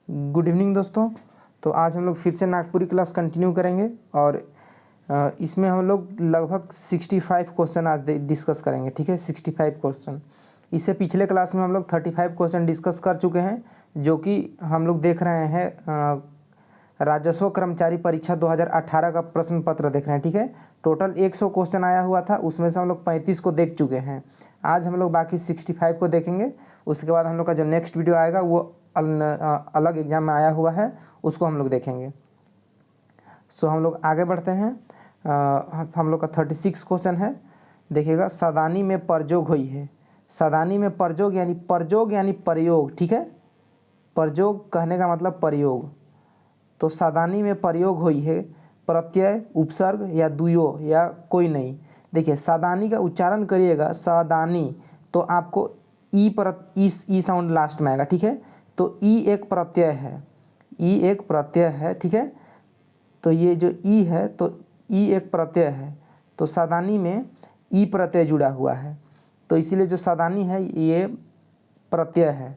Good evening दोस्तों। तो आज हम लोग फिर से नागपुरी क्लास कंटिन्यू करेंगे और इसमें हम लोग लगभग 65 क्वेश्चन आज डिस्कस करेंगे। ठीक है, 65 क्वेश्चन। इससे पिछले क्लास में हम लोग 35 क्वेश्चन डिस्कस कर चुके हैं, जो कि हम लोग देख रहे हैं राजस्व कर्मचारी परीक्षा 2018 का प्रश्न पत्र देख रहे हैं। ठीक है, टोटल 100 क्वेश्चन आया हुआ था, उसमें से हम लोग 35 को देख चुके हैं। आज हम लोग बाकी 65 को देखेंगे। उसके बाद हम लोग का जो नेक्स्ट वीडियो आएगा वो अलग एग्जाम में आया हुआ है, उसको हम लोग देखेंगे। सो हम लोग आगे बढ़ते हैं। हम लोग का 36 क्वेश्चन है। देखिएगा, सदानी में परजोग हुई है। सदानी में परजोग यानी प्रयोग। ठीक है, परजोग कहने का मतलब प्रयोग। तो सदानी में प्रयोग हुई है, प्रत्यय, उपसर्ग या दुयो या कोई नहीं। देखिए, सदानी का उच्चारण करिएगा सदानी, तो आपको ई साउंड लास्ट में आएगा। ठीक है, तो ई एक प्रत्यय है, ई एक प्रत्यय है। ठीक है, तो ये जो ई है, तो ई एक प्रत्यय है, तो सदानी में ई प्रत्यय जुड़ा हुआ है, तो इसीलिए जो सदानी है ये प्रत्यय है,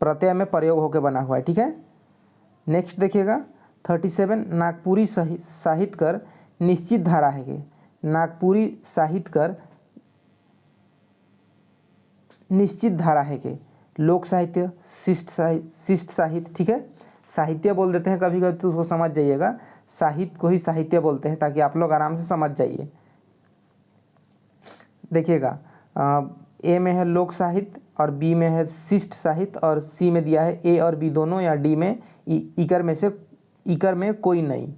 प्रत्यय में प्रयोग होकर बना हुआ है। ठीक है, नेक्स्ट देखिएगा 37, नागपुरी साहित्यकर निश्चित धारा है कि नागपुरी साहित्यकर निश्चित धारा है कि लोक साहित्य, शिष्ट साहित्य। ठीक है, साहित्य बोल देते हैं कभी कभी, तो उसको समझ जाइएगा, साहित्य को ही साहित्य बोलते हैं, ताकि आप लोग आराम से समझ जाइए। देखिएगा, ए में है लोक साहित्य और बी में है शिष्ट साहित्य और सी में दिया है ए और बी दोनों, या डी में इकर में कोई नहीं।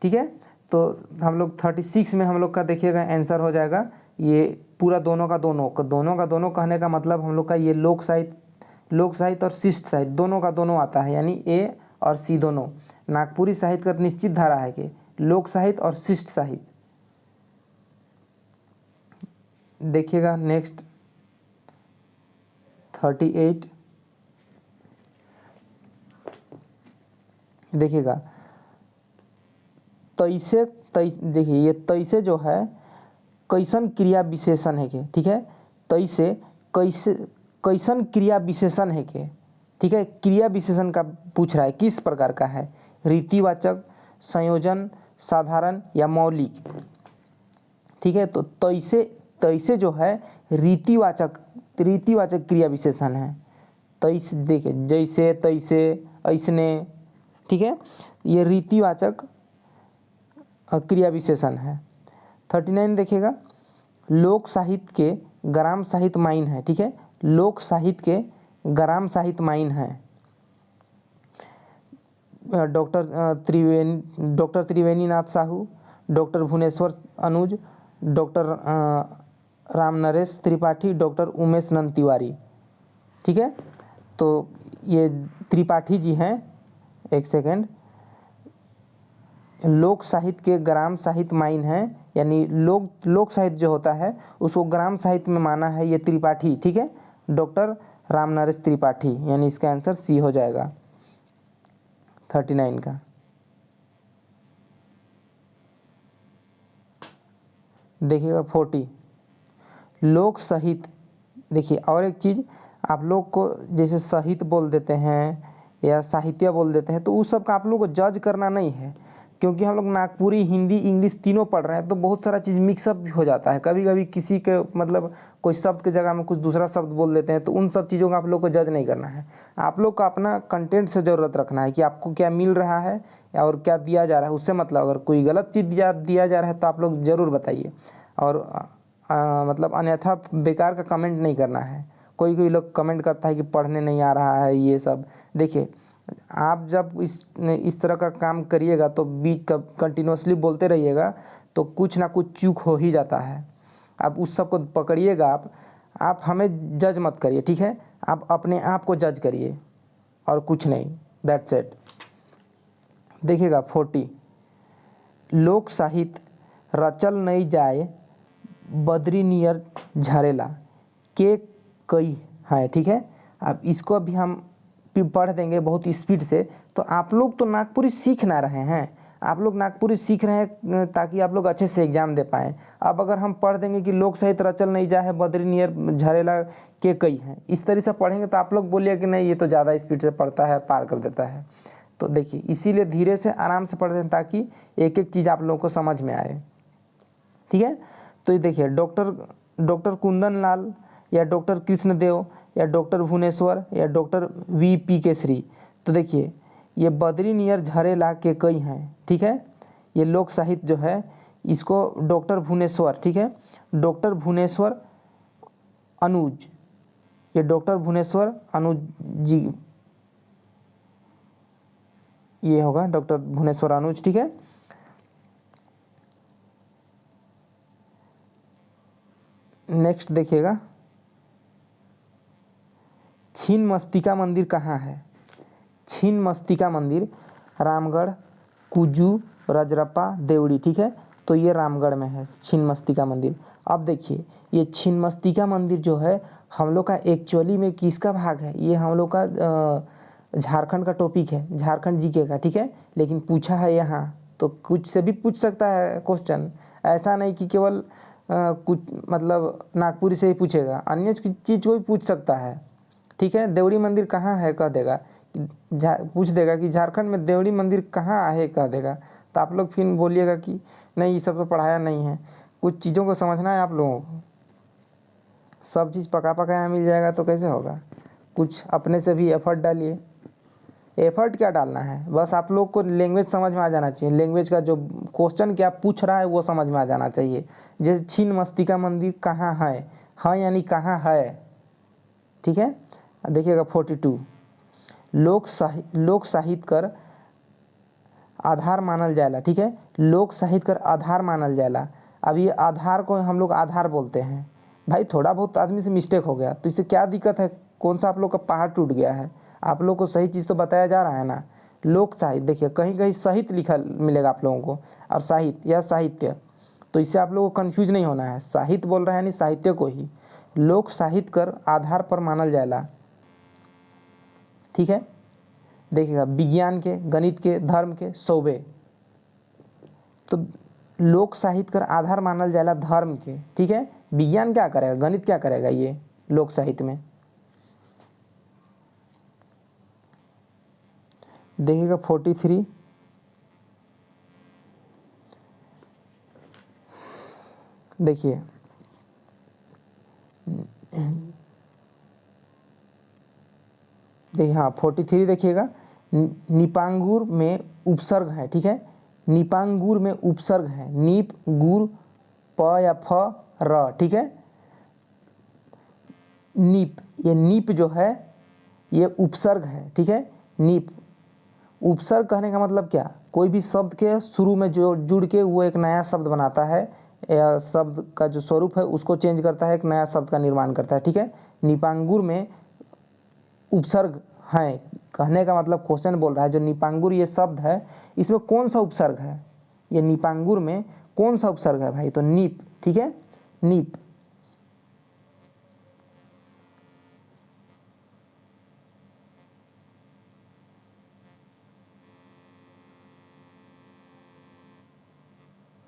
ठीक है, तो हम लोग 36 में हम लोग का देखिएगा आंसर हो जाएगा ये पूरा दोनों का दोनों कहने का मतलब हम लोग का ये लोक साहित्य और शिष्ट साहित्य दोनों का दोनों आता है, यानी ए और सी दोनों। नागपुरी साहित्य का निश्चित धारा है कि लोक साहित्य और शिष्ट साहित्य। देखिएगा नेक्स्ट 38, देखिएगा देखिए ये तैसे जो है कैसन क्रिया विशेषण है के। ठीक है, तैसे कैसन क्रिया विशेषण है के। ठीक है, क्रिया विशेषण का पूछ रहा है, किस प्रकार का है, रीतिवाचक, संयोजन, साधारण या मौलिक। ठीक है, तो तैसे जो है रीतिवाचक क्रिया विशेषण है। तैसे देखिए, जैसे, तैसे, ऐसने। ठीक है, ये रीतिवाचक क्रिया विशेषण है। 39 देखिएगा, लोक साहित्य के ग्राम साहित्य माइन है। ठीक है, लोक साहित्य के ग्राम साहित्य माइन है। डॉक्टर त्रिवेणी नाथ Sahu, doctor Bhuvneshwar Anuj, doctor Ram Naresh Tripathi, doctor Umesh Nand Tiwari. ठीक है, तो ये त्रिपाठी जी हैं। एक सेकेंड, लोक साहित्य के ग्राम साहित्य माइन है, यानी लोक साहित्य जो होता है उसको ग्राम साहित्य में माना है ये त्रिपाठी। ठीक है, डॉक्टर राम नरेश त्रिपाठी, यानी इसका आंसर सी हो जाएगा 39 का। देखिएगा 40, लोक साहित्य। देखिए, और एक चीज़, आप लोग को जैसे साहित्य बोल देते हैं या साहित्य बोल देते हैं, तो उस सब का आप लोग को जज करना नहीं है, क्योंकि हम लोग नागपुरी, हिंदी, इंग्लिश तीनों पढ़ रहे हैं, तो बहुत सारा चीज़ मिक्सअप भी हो जाता है। कभी कभी किसी के मतलब कोई शब्द की जगह में कुछ दूसरा शब्द बोल देते हैं, तो उन सब चीज़ों का आप लोग को जज नहीं करना है। आप लोग को अपना कंटेंट से ज़रूरत रखना है कि आपको क्या मिल रहा है और क्या दिया जा रहा है, उससे मतलब अगर कोई गलत चीज़ दिया जा रहा है तो आप लोग ज़रूर बताइए, और मतलब अन्यथा बेकार का कमेंट नहीं करना है। कोई लोग कमेंट करता है कि पढ़ने नहीं आ रहा है, ये सब। देखिए, आप जब इस तरह का काम करिएगा तो बीच कंटिन्यूसली बोलते रहिएगा, तो कुछ ना कुछ चूक हो ही जाता है। आप उस सब को पकड़िएगा, आप हमें जज मत करिए। ठीक है, आप अपने आप को जज करिए और कुछ नहीं, दैट्स इट। देखिएगा 40, लोक साहित्य रचल नहीं जाए बद्री नियर झरेला के कई है। ठीक है, अब इसको अभी हम पढ़ देंगे बहुत स्पीड से। तो आप लोग तो नागपुरी सीख ना रहे हैं, आप लोग नागपुरी सीख रहे हैं ताकि आप लोग अच्छे से एग्जाम दे पाएँ। अब अगर हम पढ़ देंगे कि लोक साहित्य रचल नहीं जाए बद्री नियर झरेला के कई हैं, इस तरह से पढ़ेंगे तो आप लोग बोलिए कि नहीं ये तो ज़्यादा स्पीड से पढ़ता है, पार कर देता है। तो देखिए इसीलिए धीरे से आराम से पढ़ते हैं ताकि एक एक चीज़ आप लोगों को समझ में आए, ठीक है। तो ये देखिए डॉक्टर कुंदन लाल या डॉक्टर कृष्णदेव या डॉक्टर भुवनेश्वर या डॉक्टर वी.पी. केसरी। तो देखिए ये बद्री नियर झरेला के कई हैं, ठीक है। ये लोक साहित्य जो है इसको डॉक्टर भुवनेश्वर, ठीक है, डॉक्टर भुवनेश्वर अनुज, ये डॉक्टर भुवनेश्वर अनुज जी, ये होगा डॉक्टर भुवनेश्वर अनुज, ठीक है। नेक्स्ट देखिएगा छिन्नमस्तिका मंदिर कहाँ है। छिन्नमस्तिका मंदिर रामगढ़, कुजू, रजरप्पा, देवड़ी, ठीक है। तो ये रामगढ़ में है छिन्नमस्तिका मंदिर। अब देखिए ये छिन्नमस्तिका मंदिर जो है हम लोग का एक्चुअली में किसका भाग है, ये हम लोग का झारखंड का टॉपिक है, झारखंड जीके का, ठीक है। लेकिन पूछा है यहाँ तो कुछ से भी पूछ सकता है क्वेश्चन, ऐसा नहीं कि केवल कुछ मतलब नागपुरी से ही पूछेगा, अन्य चीज़ को भी पूछ सकता है, ठीक है। देवड़ी मंदिर कहाँ है कह देगा, पूछ देगा कि झारखंड में देवड़ी मंदिर कहाँ है कह देगा, तो आप लोग फिर बोलिएगा कि नहीं ये सब तो पढ़ाया नहीं है। कुछ चीज़ों को समझना है आप लोगों को, सब चीज़ पका पकाया मिल जाएगा तो कैसे होगा। कुछ अपने से भी एफर्ट डालिए। एफर्ट क्या डालना है, बस आप लोग को लैंग्वेज समझ में आ जाना चाहिए, लैंग्वेज का जो क्वेश्चन क्या पूछ रहा है वो समझ में आ जाना चाहिए। जैसे छिन्नमस्तिका मंदिर कहाँ है, हाँ यानी कहाँ है, ठीक है। देखिएगा 42 लोक साहित्य कर आधार मानल जाएला, ठीक है। लोक साहित्य कर आधार मानल जाएला। अब ये आधार को हम लोग आधार बोलते हैं भाई, थोड़ा बहुत आदमी से मिस्टेक हो गया तो इससे क्या दिक्कत है, कौन सा आप लोग का पहाड़ टूट गया है, आप लोग को सही चीज़ तो बताया जा रहा है ना। लोक साहित्य देखिए कहीं कहीं साहित्य लिखा मिलेगा आप लोगों को, और साहित्य या साहित्य, तो इससे आप लोगों को कन्फ्यूज नहीं होना है, साहित्य बोल रहा है यानी साहित्य को ही लोक साहित्य कर आधार पर मानल जाएला, ठीक है। देखिएगा विज्ञान के, गणित के, धर्म के, शोभे, तो लोक साहित्य कर आधार मानल जाएला धर्म के, ठीक है। विज्ञान क्या करेगा, गणित क्या करेगा ये लोक साहित्य में। देखिएगा 43 देखिए हाँ 43 देखिएगा निपांगुर में उपसर्ग है, ठीक है। निपांगुर में उपसर्ग है, नीप गुर प या फ र, ठीक है। नीप, ये नीप जो है ये उपसर्ग है, ठीक है। नीप उपसर्ग कहने का मतलब क्या, कोई भी शब्द के शुरू में जो जुड़ के वो एक नया शब्द बनाता है, या शब्द का जो स्वरूप है उसको चेंज करता है, एक नया शब्द का निर्माण करता है, ठीक है। निपांगुर में उपसर्ग है कहने का मतलब क्वेश्चन बोल रहा है जो निपांगुर ये शब्द है इसमें कौन सा उपसर्ग है, ये निपांगुर में कौन सा उपसर्ग है भाई, तो नीप, ठीक है, नीप।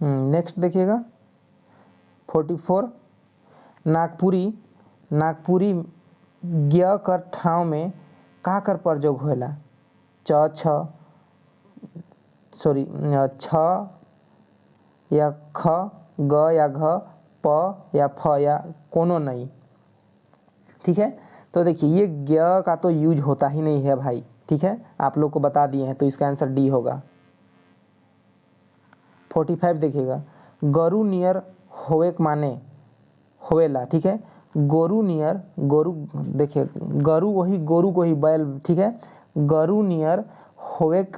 नेक्स्ट देखिएगा 44 नागपुरी ज्ञ कर ठाव में का कर प्रयोग होएला, छ या ख, ग या घ, प या फ या कोनो नहीं, ठीक है। तो देखिए ये ज्ञ का तो यूज होता ही नहीं है भाई, ठीक है, आप लोग को बता दिए हैं, तो इसका आंसर डी होगा। 45 देखिएगा गरु नियर होएक माने होएला, ठीक है। गोरु नियर, गोरु देखिए गरु वही गोरु को ही बैल, ठीक है। गरु नियर होएक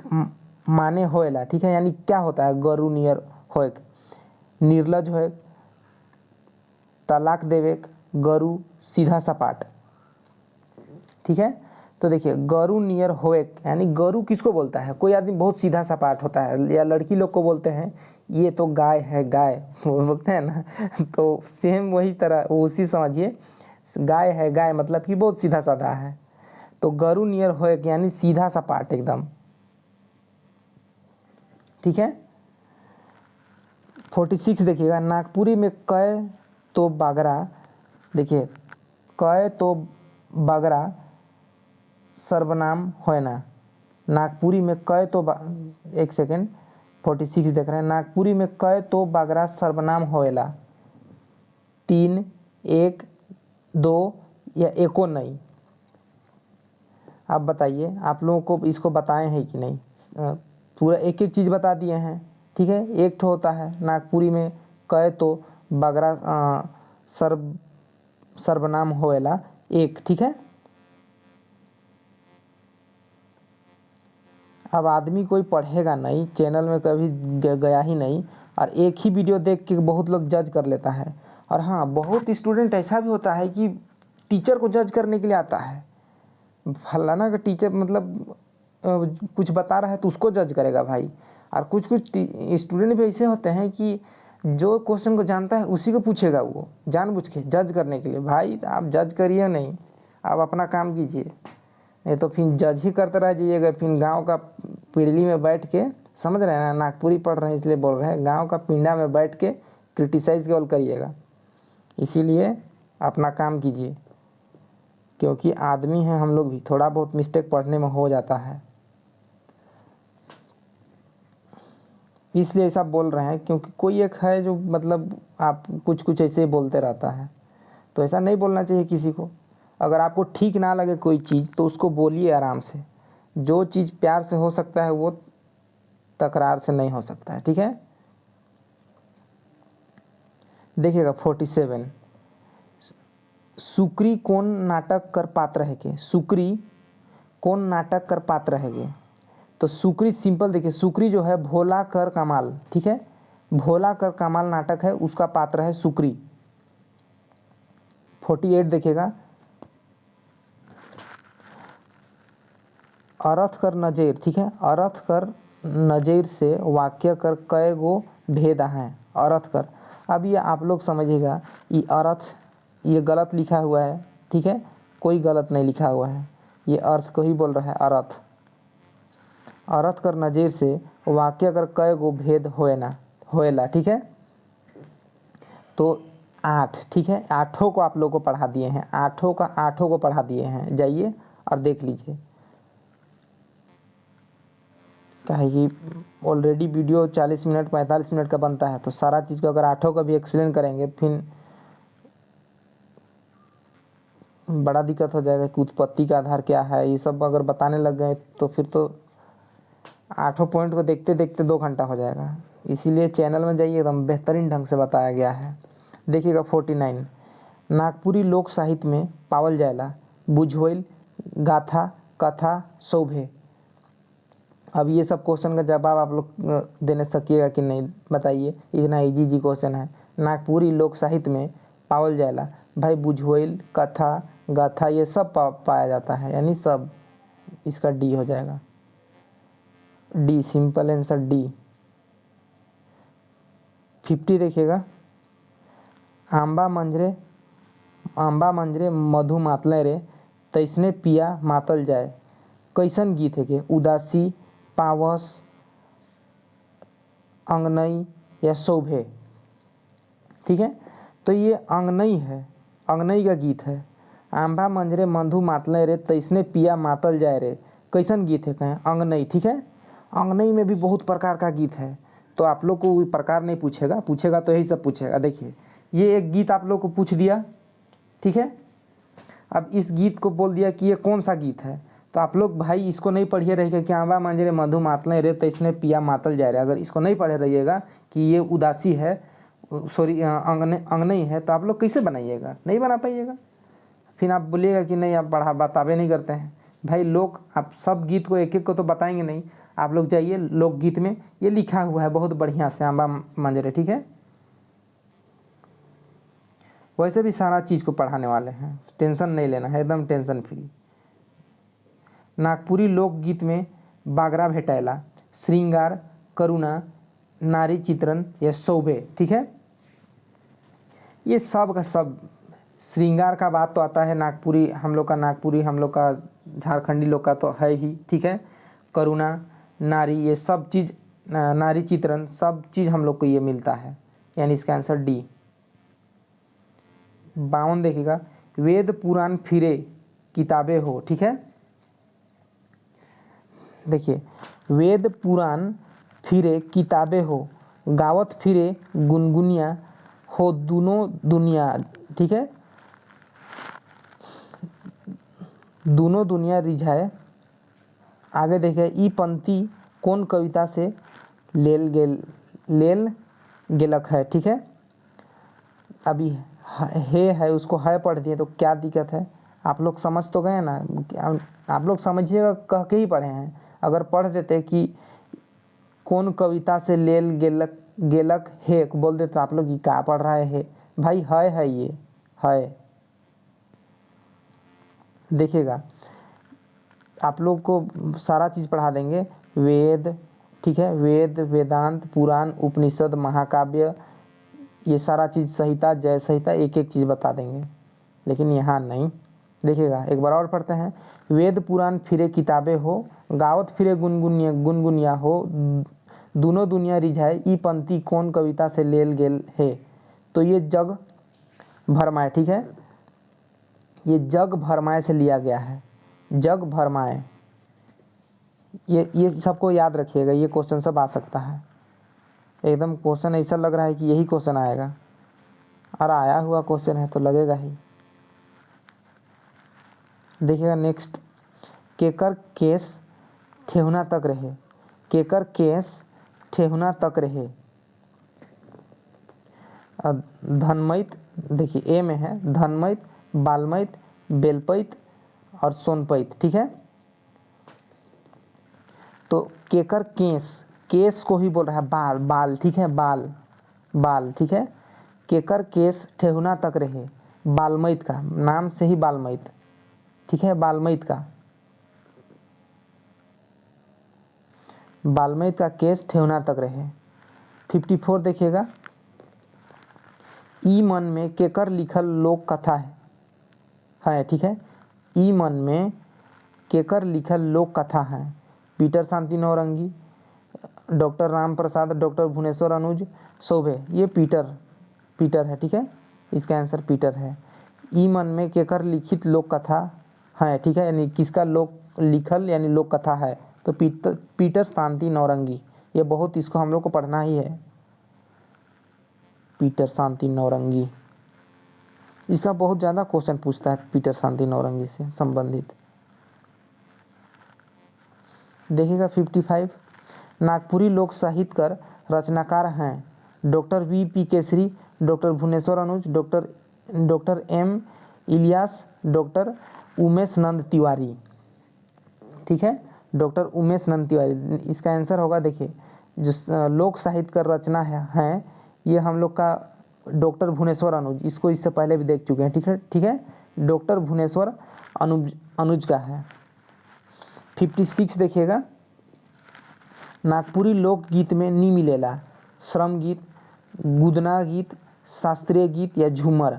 माने होएला, ठीक है, यानी क्या होता है गरु नियर होएक, निर्लज होएक, तलाक देवेक, गरु सीधा सपाट, ठीक है। तो देखिए गरु नियर होएक यानी गरु किसको बोलता है, कोई आदमी बहुत सीधा सपाट होता है, या लड़की लोग को बोलते हैं ये तो गाय है, गाय वो बोलते हैं ना, तो सेम वही तरह उसी समझिए, गाय है, गाय मतलब कि बहुत सीधा साधा है, तो गरु नियर होएक यानी सीधा सपाट एकदम। ठीक है। 46 देखिएगा, नागपुरी में कै तो बागरा, देखिए कै तो बागरा सर्वनाम होना। नागपुरी में कै तो एक सेकेंड, 46 देख रहे हैं, नागपुरी में कै तो बागरा सर्वनाम होएला, 3, 1, 2 या एको नहीं। आप बताइए, आप लोगों को इसको बताए हैं कि नहीं? पूरा एक एक चीज़ बता दिए हैं, ठीक है। एक ठो होता है नागपुरी में कै तो बागरा सर्वनाम होएला, एक, ठीक है। अब आदमी कोई पढ़ेगा नहीं, चैनल में कभी गया ही नहीं, और एक ही वीडियो देख के बहुत लोग जज कर लेता है। और हाँ, बहुत स्टूडेंट ऐसा भी होता है कि टीचर को जज करने के लिए आता है, फलाना का टीचर मतलब कुछ बता रहा है तो उसको जज करेगा भाई। और कुछ कुछ स्टूडेंट भी ऐसे होते हैं कि जो क्वेश्चन को जानता है उसी को पूछेगा, वो जानबूझ के जज करने के लिए। भाई आप जज करिए नहीं, आप अपना काम कीजिए, नहीं तो फिर जज ही करते रह जाइएगा। फिर गांव का पीढ़ी में बैठ के, समझ रहे हैं ना, नागपुरी पढ़ रहे हैं इसलिए बोल रहे हैं, गांव का पिंडा में बैठ के क्रिटिसाइज केवल करिएगा। इसीलिए अपना काम कीजिए, क्योंकि आदमी हैं हम लोग भी, थोड़ा बहुत मिस्टेक पढ़ने में हो जाता है, इसलिए ऐसा बोल रहे हैं। क्योंकि कोई एक है जो मतलब आप कुछ कुछ ऐसे बोलते रहता है, तो ऐसा नहीं बोलना चाहिए किसी को। अगर आपको ठीक ना लगे कोई चीज़ तो उसको बोलिए आराम से। जो चीज़ प्यार से हो सकता है वो तकरार से नहीं हो सकता है, ठीक है। देखिएगा 47, सुक्री कौन नाटक कर पात्र है के, सुक्री कौन नाटक कर पात्र है के। तो सुक्री सिंपल देखिए, सुक्री जो है भोला कर कमाल, ठीक है, भोला कर कमाल नाटक है, उसका पात्र है सुक्री। 48 देखिएगा, अरथ कर नज़ेर, ठीक है, अरथ कर नज़ेर से वाक्य कर कई गो भेद हैं, अरथ कर। अब ये आप लोग समझिएगा, ये अर्थ ये गलत लिखा हुआ है, ठीक है, कोई गलत नहीं लिखा हुआ है, ये अर्थ को ही बोल रहा है अर्थ। अर्थ कर नज़र से वाक्य कर कई गो भेद होएना होएला, ठीक है। तो 8, ठीक है, 8 को आप लोग को पढ़ा दिए हैं, 8 को पढ़ा दिए हैं, जाइए और देख लीजिए। क्या है कि ऑलरेडी वीडियो 40 मिनट 45 मिनट का बनता है, तो सारा चीज़ को अगर 8 का भी एक्सप्लेन करेंगे फिर बड़ा दिक्कत हो जाएगा कि उत्पत्ति का आधार क्या है, ये सब अगर बताने लग गए तो फिर तो 8 पॉइंट को देखते देखते 2 घंटा हो जाएगा। इसीलिए चैनल में जाइए, एकदम बेहतरीन ढंग से बताया गया है। देखिएगा 49, नागपुरी लोक साहित्य में पावल जाएला बुझवैल, गाथा, कथा, शोभे। अब ये सब क्वेश्चन का जवाब आप लोग देने सकिएगा कि नहीं, बताइए। इतना इजी जी क्वेश्चन है। नागपुरी लोक साहित्य में पावल जाएला, भाई बुझवैल, कथा, गाथा ये सब पाया जाता है, यानी सब, इसका डी हो जाएगा, डी, सिंपल आंसर डी। 50 देखिएगा, आंबा मंजरे मधु मातले रे, तैसने पिया मातल जाए। कैसन गीत है के, उदासी, पावस, अंगनई या शोभे, ठीक है। तो ये अंगनई है, अंगनई का गीत है। आंबा मंजरे मधु मातले रे, तैसने पिया मातल जाए रे, कैसन गीत है, कहें अंगनई, ठीक है। अंगनई में भी बहुत प्रकार का गीत है, तो आप लोग को प्रकार नहीं पूछेगा, पूछेगा तो यही सब पूछेगा। देखिए ये एक गीत आप लोग को पूछ दिया, ठीक है। अब इस गीत को बोल दिया कि ये कौन सा गीत है, तो आप लोग भाई इसको नहीं पढ़िए रहिएगा कि आंबा मंजरे मधु मातले रे, तैसने पिया मातल जाए रे। अगर इसको नहीं पढ़े रहिएगा कि ये उदासी है, सॉरी अंगनई है, तो आप लोग कैसे बनाइएगा, नहीं बना पाइएगा। फिर आप बोलिएगा कि नहीं आप बतावे नहीं करते हैं। भाई लोग आप सब गीत को एक एक को तो बताएंगे नहीं, आप लोग जाइए लोकगीत में ये लिखा हुआ है बहुत बढ़िया से, आंबा मंजरे, ठीक है। वैसे भी सारा चीज़ को पढ़ाने वाले हैं, टेंशन नहीं लेना है, एकदम टेंशन फ्री। नागपुरी लोकगीत में बागरा भेटायला, श्रृंगार, करुणा, नारी चित्रण या शोभे, ठीक है। ये सब का सब, श्रृंगार का बात तो आता है नागपुरी, हम लोग का झारखंडी लोग का तो है ही, ठीक है। करुणा, नारी, ये सब चीज़ नारी चित्रण, सब चीज़ हम लोग को ये मिलता है, यानी इसका आंसर डी। 52 देखिएगा, वेद पुराण फिरे किताबें हो, ठीक है। देखिए, वेद पुराण फिरे किताबें हो, गावत फिरे गुनगुनिया हो दोनों दुनिया, ठीक है। दोनों दुनिया रिझाए। आगे देखिए, ई पंक्ति कौन कविता से लेल गेलक है, ठीक है। अभी हे है, उसको है पढ़ दिए तो क्या दिक्कत है, आप लोग समझ तो गए ना। आप लोग समझिएगा, कह के ही पढ़े हैं। अगर पढ़ देते कि कौन कविता से लेल गेलक है बोल देते तो आप लोग ये क्या पढ़ रहा है भाई, है ये है। देखिएगा, आप लोग को सारा चीज़ पढ़ा देंगे, वेद, ठीक है, वेद, वेदांत, पुराण, उपनिषद, महाकाव्य, ये सारा चीज़, संहिता, जय संहिता, एक एक चीज़ बता देंगे, लेकिन यहाँ नहीं। देखिएगा, एक बार और पढ़ते हैं, वेद पुराण फिरे किताबें हो, गावत फिरे गुनगुनिया हो, दोनों दुनिया रिझाए, ई पंक्ति कौन कविता से लेल गेल है। तो ये जग भरमाए, ठीक है, ये जग भरमाए से लिया गया है, जग भरमाए। ये सबको याद रखिएगा, ये क्वेश्चन सब आ सकता है। एकदम क्वेश्चन ऐसा लग रहा है कि यही क्वेश्चन आएगा, और आया हुआ क्वेश्चन है तो लगेगा ही। देखिएगा नेक्स्ट, केकर केस ठेहुना तक रहे, केकर केस ठेहुना तक रहे। धनमैत, देखिए ए में है, धनमैत, बालमैत, बेलपैत और सोनपैत, ठीक है। तो केकर केस को ही बोल रहा है, बाल, ठीक है, बाल, ठीक है। केकर केस ठेहुना तक रहे, बालमैत का, नाम से ही बालमैत, ठीक है, बालमैत का केस ठेहुना तक रहे। 54 देखिएगा, ई मन में केकर लिखल लोक कथा है, ठीक है। ई मन में केकर लिखल लोक कथा है, पीटर शांति नौरंगी, डॉक्टर राम प्रसाद, डॉक्टर भुवनेश्वर अनुज चौबे, ये पीटर है, ठीक है, इसका आंसर पीटर है। ई मन में केकर लिखित लोक कथा है, ठीक है, यानी किसका लोक लिखल यानी लोक कथा है, तो पीटर शांति नौरंगी। ये बहुत, इसको हम लोग को पढ़ना ही है, पीटर शांति नौरंगी। इसका बहुत ज़्यादा क्वेश्चन पूछता है पीटर शांति नौरंगी से संबंधित। देखिएगा 55, नागपुरी लोक साहित्यकार रचनाकार हैं, doctor V P. Kesari, doctor Bhuvneshwar Anuj, doctor M. Ilyas, doctor Umesh Nand Tiwari, ठीक है, डॉक्टर उमेश नंद तिवारी। इसका आंसर होगा, देखिए, जो लोक साहित्यकार रचना है ये हम लोग का डॉक्टर भुवनेश्वर अनुज, इसको इससे पहले भी देख चुके हैं, ठीक है, डॉक्टर भुवनेश्वर अनुज का है। 56 देखिएगा, नागपुरी लोकगीत में नी मिलेला, श्रम गीत, गुदना गीत, शास्त्रीय गीत या झूमर।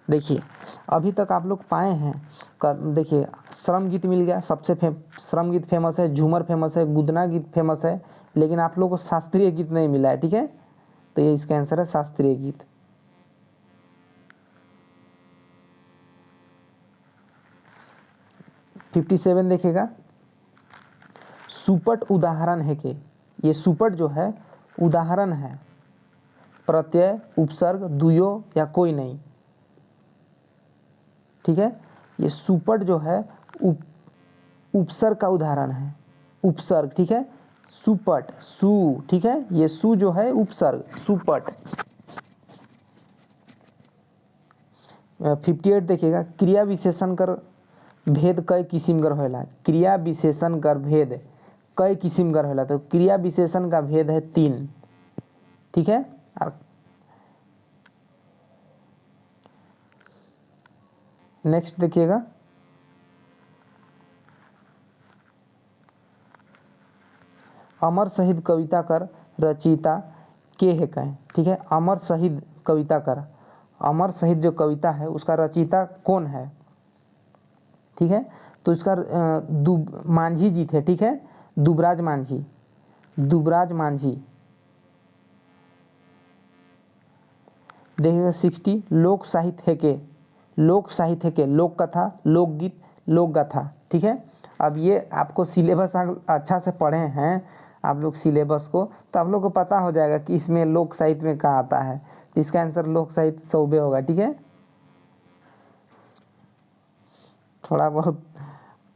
देखिए, अभी तक आप लोग पाए हैं, देखिए, श्रम गीत मिल गया, श्रम गीत फेमस है, झूमर फेमस है, गुदना गीत फेमस है, लेकिन आप लोग को शास्त्रीय गीत नहीं मिला है, ठीक है, तो ये इसका आंसर है शास्त्रीय गीत। फिफ्टी 57 देखिएगा, सुपट उदाहरण है कि, ये सुपट जो है उदाहरण है, प्रत्यय, उपसर्ग, दुयो या कोई नहीं, ठीक है, ये सुपट जो है उपसर्ग का उदाहरण है, उपसर्ग, ठीक है, सुपट, ठीक है, ये सु जो है उपसर्ग, सुपट। 58 देखिएगा, क्रिया विशेषण कर भेद कई किस्म कर होला, क्रिया विशेषण कर भेद कई किस्म कर होला, तो क्रिया विशेषण का भेद है 3, ठीक है। नेक्स्ट देखिएगा, अमर शहीद कविता कर रचयिता के है कहें, ठीक है, अमर शहीद कविता कर, अमर शहीद जो कविता है उसका रचयिता कौन है, ठीक है, तो इसका मांझी जी थे, ठीक है, दुबराज मांझी, दुबराज मांझी। देखिएगा 60 लोक साहित्य के, लोक साहित्य के लोक कथा, लोकगीत, लोक गाथा। ठीक है, अब ये आपको सिलेबस अच्छा से पढ़े हैं आप लोग सिलेबस को, तो आप लोग को पता हो जाएगा कि इसमें लोक साहित्य में कहाँ आता है। तो इसका आंसर लोक साहित्य शोभे होगा। ठीक है, थोड़ा बहुत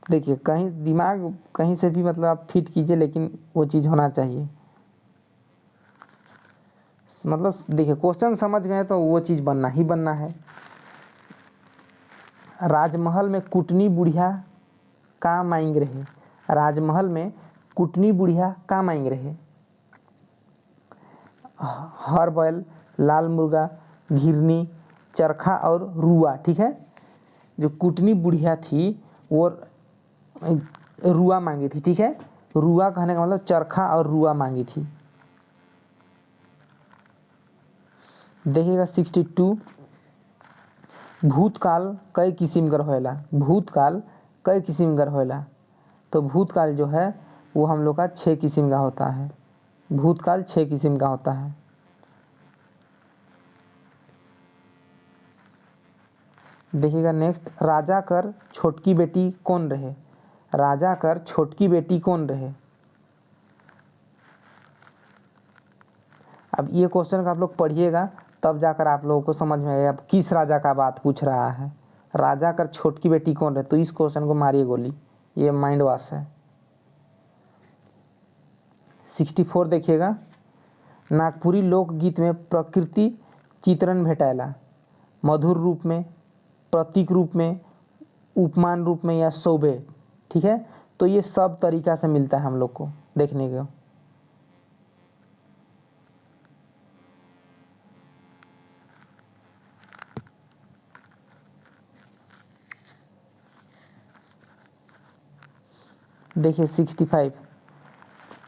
देखिए कहीं दिमाग कहीं से भी मतलब आप फिट कीजिए, लेकिन वो चीज़ होना चाहिए। मतलब देखिए क्वेश्चन समझ गए तो वो चीज़ बनना ही बनना है। राजमहल में कुटनी बुढ़िया का मांग रहे, राजमहल में कुटनी बुढ़िया का मांग रहे। हर बैल, लाल मुर्गा, घिरनी, चरखा और रुआ। ठीक है, जो कुटनी बुढ़िया थी वो रुआ मांगी थी। ठीक है, रुआ कहने का मतलब चरखा और रुआ मांगी थी। देखिएगा 62 भूतकाल कई किस्म कर होएला, भूतकाल कई किस्म कर होएला। तो भूतकाल जो है वो हम लोग का 6 किस्म का होता है, भूतकाल 6 किस्म का होता है। देखिएगा नेक्स्ट, राजा कर छोटकी बेटी कौन रहे, राजा कर छोटकी बेटी कौन रहे। अब ये क्वेश्चन का आप लोग पढ़िएगा तब जाकर आप लोगों को समझ में आएगा किस राजा का बात पूछ रहा है। राजा कर छोटकी बेटी कौन रहे, तो इस क्वेश्चन को मारिए गोली, ये माइंड वॉश है। 64 देखिएगा, नागपुरी लोकगीत में प्रकृति चित्रण भेटाएला, मधुर रूप में, प्रतीक रूप में, उपमान रूप में या शोभे। ठीक है, तो ये सब तरीका से मिलता है हम लोग को देखने को। देखिए 65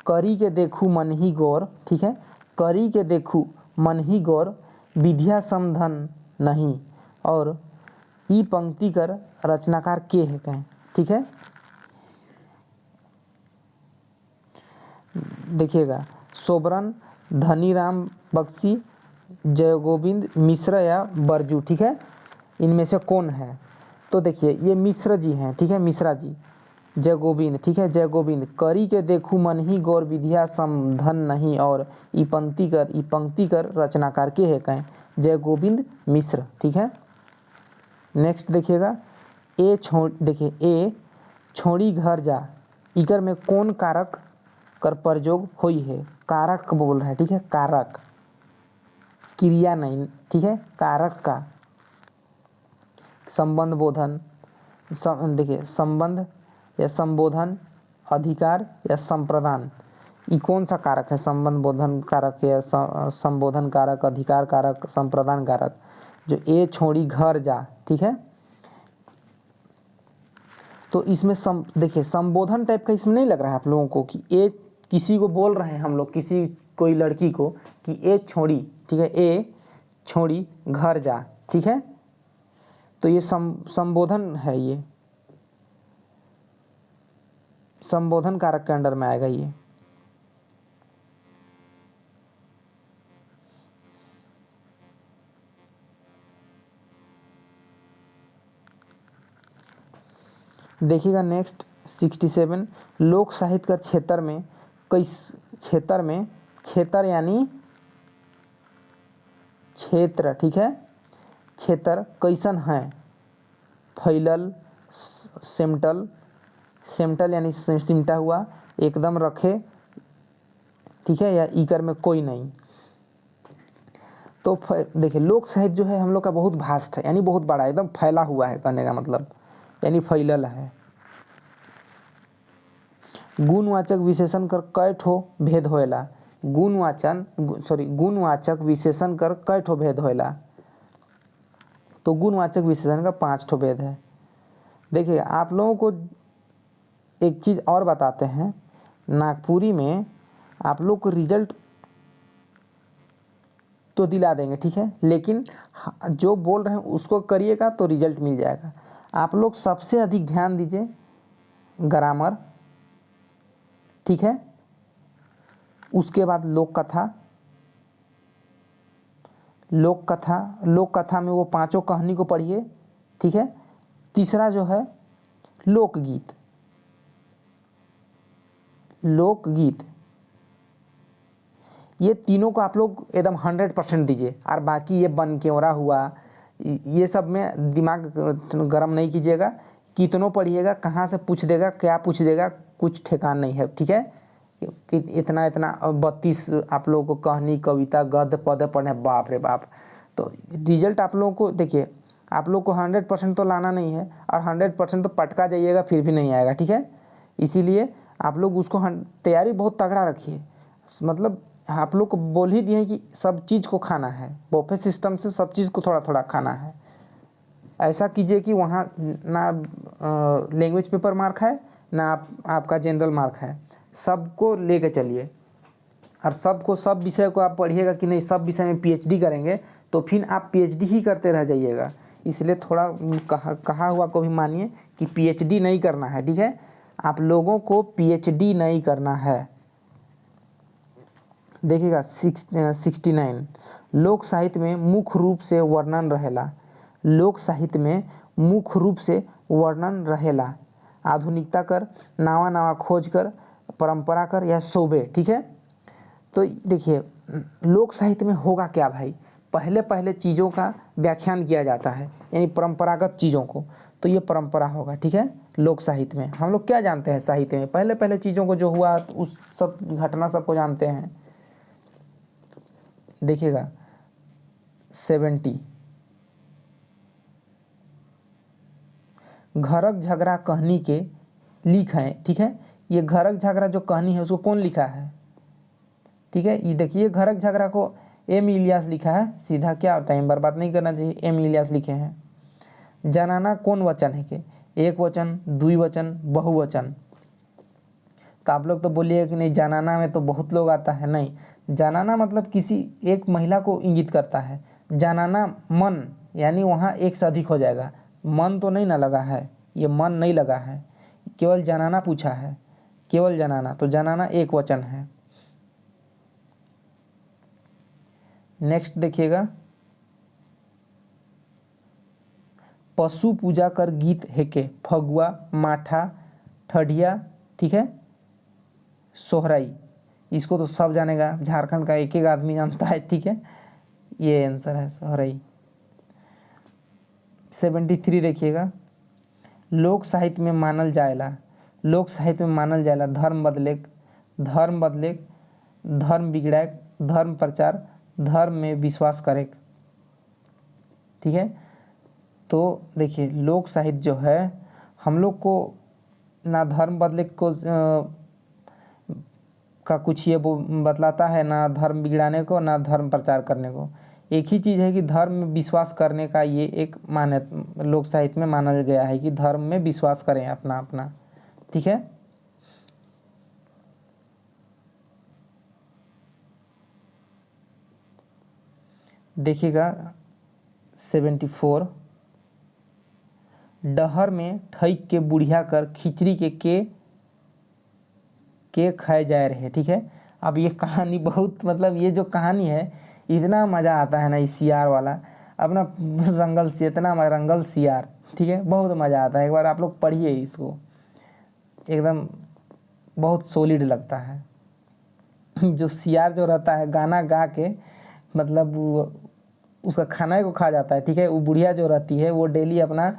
करी के देखू मन ही गौर। ठीक है, करी के देखू मन ही गौर, विद्या समधन नहीं, और ई पंक्ति कर रचनाकार के है कहें। ठीक है, देखिएगा सोबरन, धनीराम बख्शी, जय गोविंद मिश्र या बरजू। ठीक है, इनमें से कौन है, तो देखिए ये मिश्र जी हैं। ठीक है, मिश्रा जी, जय गोविंद। ठीक है, जय गोविंद, करी के देखू मन ही गौर, विद्या समधन नहीं, और ई पंक्ति कर रचनाकार के है कहें, जय गोविंद मिश्र। ठीक है, नेक्स्ट देखिएगा, देखिए ए छोड़ी घर जा, इकर में कौन कारक कर प्रयोग हुई है, कारक बोल रहा है। ठीक है, कारक, क्रिया नहीं। ठीक है, कारक का संबंध बोधन, देखिए संबंध या संबोधन, अधिकार या संप्रदान, ये कौन सा कारक है, संबंध बोधन कारक या संबोधन कारक, अधिकार कारक, संप्रदान कारक। जो ए छोड़ी घर जा। ठीक है, तो इसमें देखिए संबोधन टाइप का इसमें नहीं लग रहा है आप लोगों को कि ए किसी को बोल रहे हैं हम लोग, किसी कोई लड़की को कि ए छोड़ी। ठीक है, ए छोड़ी घर जा। ठीक है, तो ये संबोधन है, ये संबोधन कारक के अंडर में आएगा ये। देखिएगा नेक्स्ट 67 लोक साहित्य का क्षेत्र में क्षेत्र यानी क्षेत्र। ठीक है, क्षेत्र कैसन है, फैलल, सेमटल यानी सिमटा हुआ, एकदम रखे। ठीक है, या इकर में कोई नहीं। तो देखिए लोक साहित्य जो है हम लोग का बहुत भास्ट है, यानी बहुत बड़ा, एकदम फैला हुआ है कहने का मतलब, यानी फैलल है। गुणवाचक विशेषण कर कई ठो भेद होएला, गुणवाचक विशेषण कर कई ठो भेद होएला। तो गुणवाचक विशेषण का 5 ठो भेद है। देखिए आप लोगों को एक चीज़ और बताते हैं, नागपुरी में आप लोग को रिजल्ट तो दिला देंगे। ठीक है, लेकिन जो बोल रहे हैं उसको करिएगा तो रिजल्ट मिल जाएगा। आप लोग सबसे अधिक ध्यान दीजिए ग्रामर। ठीक है, उसके बाद लोक कथा, लोक कथा में वो पांचों कहानी को पढ़िए, ठीक है। तीसरा जो है लोकगीत, लोकगीत, ये तीनों को आप लोग एकदम 100% दीजिए। और बाकी ये बनकेवरा हुआ, ये सब में दिमाग गर्म नहीं कीजिएगा। कितनों पढ़िएगा, कहाँ से पूछ देगा, क्या पूछ देगा, कुछ ठिकान नहीं है, ठीक है। कि इतना इतना 32 आप लोगों को कहानी, कविता, गद्य, पद्य पढ़ने, बाप रे बाप। तो रिजल्ट आप लोगों को देखिए, आप लोग को 100% तो लाना नहीं है, और 100% तो पटका जाइएगा फिर भी नहीं आएगा, ठीक है। इसीलिए आप लोग उसको तैयारी बहुत तगड़ा रखिए। मतलब आप लोग को बोल ही दिए कि सब चीज़ को खाना है, बफे सिस्टम से सब चीज़ को थोड़ा थोड़ा खाना है। ऐसा कीजिए कि वहाँ ना लैंग्वेज पेपर मार खाए, ना आपका जनरल मार्क है, सबको लेके चलिए। और सबको, सब विषय को आप पढ़िएगा कि नहीं, सब विषय में पीएचडी करेंगे तो फिर आप पीएचडी ही करते रह जाइएगा। इसलिए थोड़ा कहा हुआ को भी मानिए कि पीएचडी नहीं करना है, ठीक है। आप लोगों को पीएचडी नहीं करना है। देखिएगा 69, लोक साहित्य में मुख्य रूप से वर्णन रहेला, लोक साहित्य में मुख्य रूप से वर्णन रहेला आधुनिकता कर, नावा नावा खोज कर, परंपरा कर या शोभे, ठीक है। तो देखिए लोक साहित्य में होगा क्या भाई, पहले पहले चीज़ों का व्याख्यान किया जाता है, यानी परंपरागत चीज़ों को, तो ये परंपरा होगा, ठीक है। लोक साहित्य में हम लोग क्या जानते हैं, साहित्य में पहले पहले चीज़ों को जो हुआ उस सब घटना सबको जानते हैं। देखिएगा 70, घरक झगड़ा कहानी के लिख हैं, ठीक है। ये घरक झगड़ा जो कहानी है उसको कौन लिखा है, ठीक है। ये देखिए घरक झगड़ा को एम इलियास लिखा है, सीधा क्या टाइम बर्बाद नहीं करना चाहिए, एम इलियास लिखे हैं। जनाना कौन वचन है के, एक वचन, द्विवचन, बहुवचन। तो आप लोग तो बोलिए कि नहीं जनाना में तो बहुत लोग आता है, नहीं, जनाना मतलब किसी एक महिला को इंगित करता है। जनाना मन, यानी वहाँ एक से अधिक हो जाएगा, मन तो नहीं ना लगा है, ये मन नहीं लगा है, केवल जनाना पूछा है, केवल जनाना, तो जनाना एक वचन है। नेक्स्ट देखिएगा, पशु पूजा कर गीत हेके, फगुआ, माठा, ठडिया, ठीक है, सोहराई। इसको तो सब जानेगा, झारखंड का एक एक आदमी जानता है, ठीक है। ये आंसर है सोहराई। 73 देखिएगा, लोक साहित्य में मानल जाएला, लोक साहित्य में मानल जाएला धर्म बदले, धर्म बदले, धर्म बिगड़े, धर्म प्रचार, धर्म में विश्वास करे, ठीक है। तो देखिए लोक साहित्य जो है हम लोग को ना धर्म बदले को का कुछ ये वो बतलाता है, ना धर्म बिगड़ाने को, ना धर्म प्रचार करने को। एक ही चीज़ है कि धर्म में विश्वास करने का ये एक मान्यता लोक साहित्य में माना गया है कि धर्म में विश्वास करें अपना अपना, ठीक है। देखिएगा 74, डहर में ठैक के बुढ़िया कर खिचड़ी के खाए जाए रहे, ठीक है। अब ये कहानी बहुत, मतलब ये जो कहानी है इतना मज़ा आता है ना, इस सियार वाला अपना रंगल से, इतना रंगल सियार, ठीक है, बहुत मज़ा आता है। एक बार आप लोग पढ़िए इसको, एकदम बहुत सॉलिड लगता है। जो सियार जो रहता है गाना गा के, मतलब उसका खाना को खा जाता है, ठीक है। वो बुढ़िया जो रहती है वो डेली अपना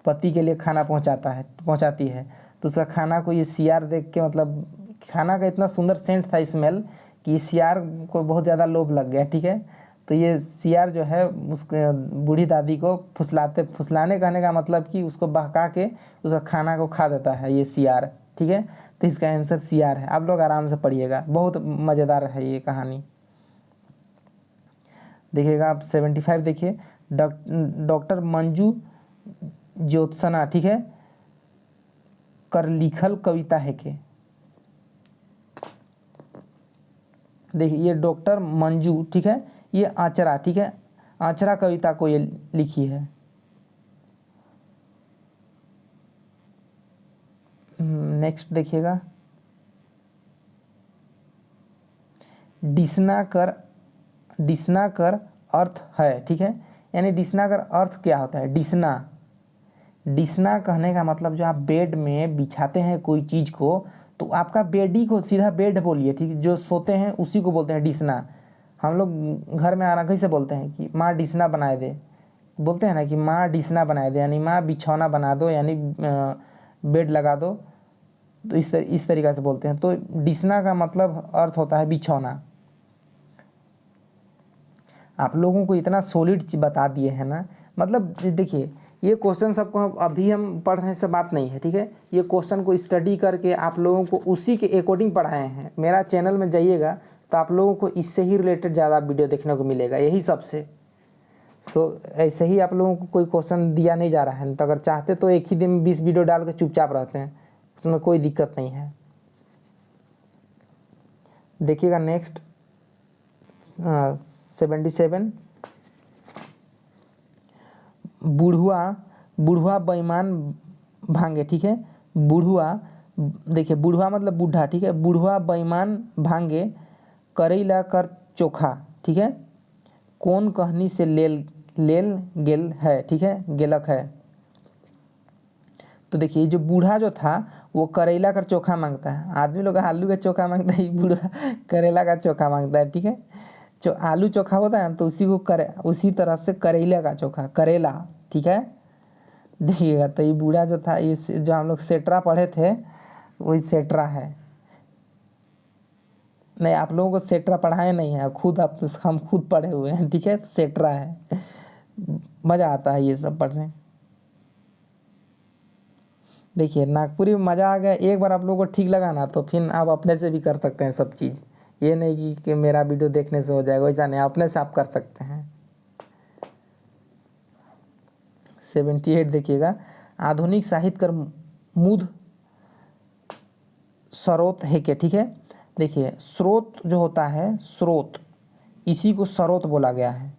पति के लिए खाना पहुंचाती है, तो उसका खाना को ये सियार देख के, मतलब खाना का इतना सुंदर सेंट था, स्मेल, कि सियार को बहुत ज़्यादा लोभ लग गया, ठीक है। तो ये सियार जो है उसके बूढ़ी दादी को फुसलाने कहने का मतलब कि उसको बहका के उसका खाना को खा देता है ये सियार, ठीक है। तो इसका आंसर सियार है। आप लोग आराम से पढ़िएगा, बहुत मज़ेदार है ये कहानी। देखिएगा आप 75 देखिए, डॉक्टर मंजू ज्योत्सना, ठीक है, कर लिखल कविता है के। देखिए ये डॉक्टर मंजू, ठीक है, ये आचरा, ठीक है, आचरा कविता को ये लिखी है। नेक्स्ट देखिएगा डिसना कर अर्थ है, ठीक है। यानी डिसना कर अर्थ क्या होता है, डिसना कहने का मतलब जो आप बेड में बिछाते हैं कोई चीज़ को, तो आपका बेडी को सीधा बेड बोलिए, ठीक है। जो सोते हैं उसी को बोलते हैं डिसना। हम लोग घर में आना कैसे बोलते हैं कि माँ डिसना बनाए दे, बोलते हैं ना कि माँ डिसना बनाए दे, यानी माँ बिछौना बना दो, यानी बेड लगा दो। तो इस तरीक़ा से बोलते हैं। तो डिसना का मतलब अर्थ होता है बिछौना। आप लोगों को इतना सॉलिड चीज़ बता दिए हैं ना, मतलब देखिए ये क्वेश्चन सबको अभी हम पढ़ रहे हैं, से बात नहीं है, ठीक है। ये क्वेश्चन को स्टडी करके आप लोगों को उसी के अकॉर्डिंग पढ़ाए हैं। मेरा चैनल में जाइएगा तो आप लोगों को इससे ही रिलेटेड ज़्यादा वीडियो देखने को मिलेगा, यही सबसे। ऐसे ही आप लोगों को कोई क्वेश्चन दिया नहीं जा रहा है, तो अगर चाहते तो एक ही दिन में 20 वीडियो डाल के चुपचाप रहते हैं, उसमें कोई दिक्कत नहीं है। देखिएगा नेक्स्ट 77, बूढ़वा बेईमान भांगे, ठीक है। बूढ़वा, देखिए बूढ़वा मतलब बूढ़ा, ठीक है। बूढ़वा बेईमान भांगे करैला कर चोखा, ठीक है। कौन कहनी से लेल गेल है, ठीक है, गेलक है। तो देखिए जो बूढ़ा जो था वो करेला का चोखा मांगता है। आदमी लोग आलू का चोखा मांगता है, बूढ़ा करेला का चोखा मांगता है, ठीक है। जो आलू चोखा होता है तो उसी तरह से करेला का चोखा, करेला, ठीक है। देखिएगा तो ये बूढ़ा जो था, ये जो हम लोग सेट्रा पढ़े थे वही सेट्रा है। नहीं, आप लोगों को सेट्रा पढ़ाए नहीं है, हम खुद पढ़े हुए हैं, ठीक है। सेट्रा है, मज़ा आता है ये सब पढ़ने। देखिए नागपुरी में मज़ा आ गया, एक बार आप लोगों को ठीक लगा ना तो फिर आप अपने से भी कर सकते हैं सब चीज़। ये नहीं कि मेरा वीडियो देखने से हो जाएगा, वैसा नहीं, अपने से आप कर सकते हैं। 78 देखिएगा, आधुनिक साहित्य कर मुद स्रोत है क्या, ठीक है। देखिए स्रोत जो होता है, स्रोत, इसी को स्रोत बोला गया है।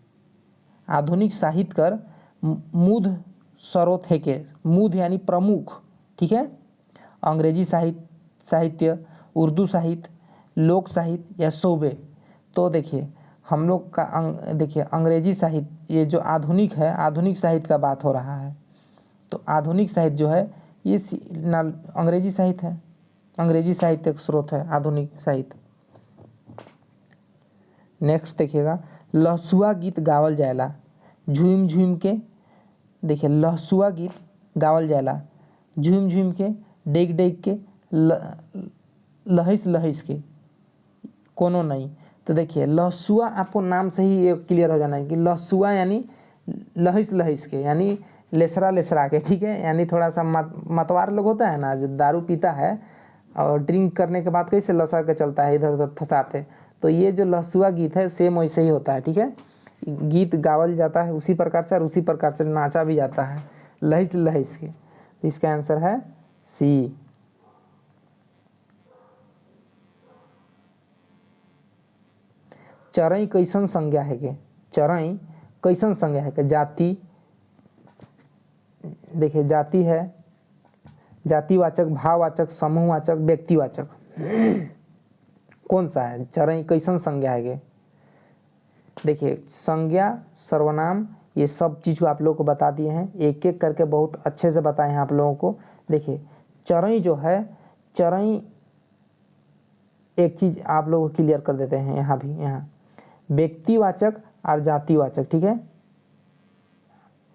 आधुनिक साहित्य कर मुद स्रोत है के, मुद यानी प्रमुख, ठीक है। अंग्रेजी साहित्य, उर्दू साहित्य, लोक साहित्य या शोबे। तो देखिए हम लोग का देखिए अंग्रेजी साहित्य, ये जो आधुनिक है, आधुनिक साहित्य का बात हो रहा है। तो आधुनिक साहित्य जो है ये अंग्रेजी साहित्य है, अंग्रेजी साहित्य एक स्रोत है आधुनिक साहित्य। नेक्स्ट देखिएगा, लहसुआ गीत गावल जायला झूम झूम के। देखिए लहसुआ गीत गावल जायला झूम झूम के, डेग डेग के, लहिस लहिस के, कोनो नहीं। तो देखिए लहसुआ, आपको नाम से ही ये क्लियर हो जाना है कि लहसुआ यानी लहिस लहिस के, यानी लेसरा लेसरा के, ठीक है। यानी थोड़ा सा मतवार लोग होता है ना, जो दारू पीता है और ड्रिंक करने के बाद कैसे लसर के चलता है, इधर उधर फंसाते, तो ये जो लहसुआ गीत है सेम वैसे ही होता है, ठीक है। गीत गावल जाता है उसी प्रकार से, और उसी प्रकार से नाचा भी जाता है, लहिस लहिस के। इसका आंसर है सी। चरई कैसन संज्ञा है के, चरई कैसन संज्ञा है के, जाति, देखिए जाति है, जातिवाचक, भाववाचक, समूहवाचक, व्यक्तिवाचक, कौन सा है, चरई कैसन संज्ञा है के। देखिए संज्ञा, सर्वनाम, ये सब चीज़ को आप लोगों को बता दिए हैं, एक एक करके बहुत अच्छे से बताए हैं आप लोगों को। देखिए चरई जो है, चरई एक चीज़ आप लोगों को क्लियर कर देते हैं, यहाँ भी, यहाँ व्यक्तिवाचक और जातिवाचक, ठीक है।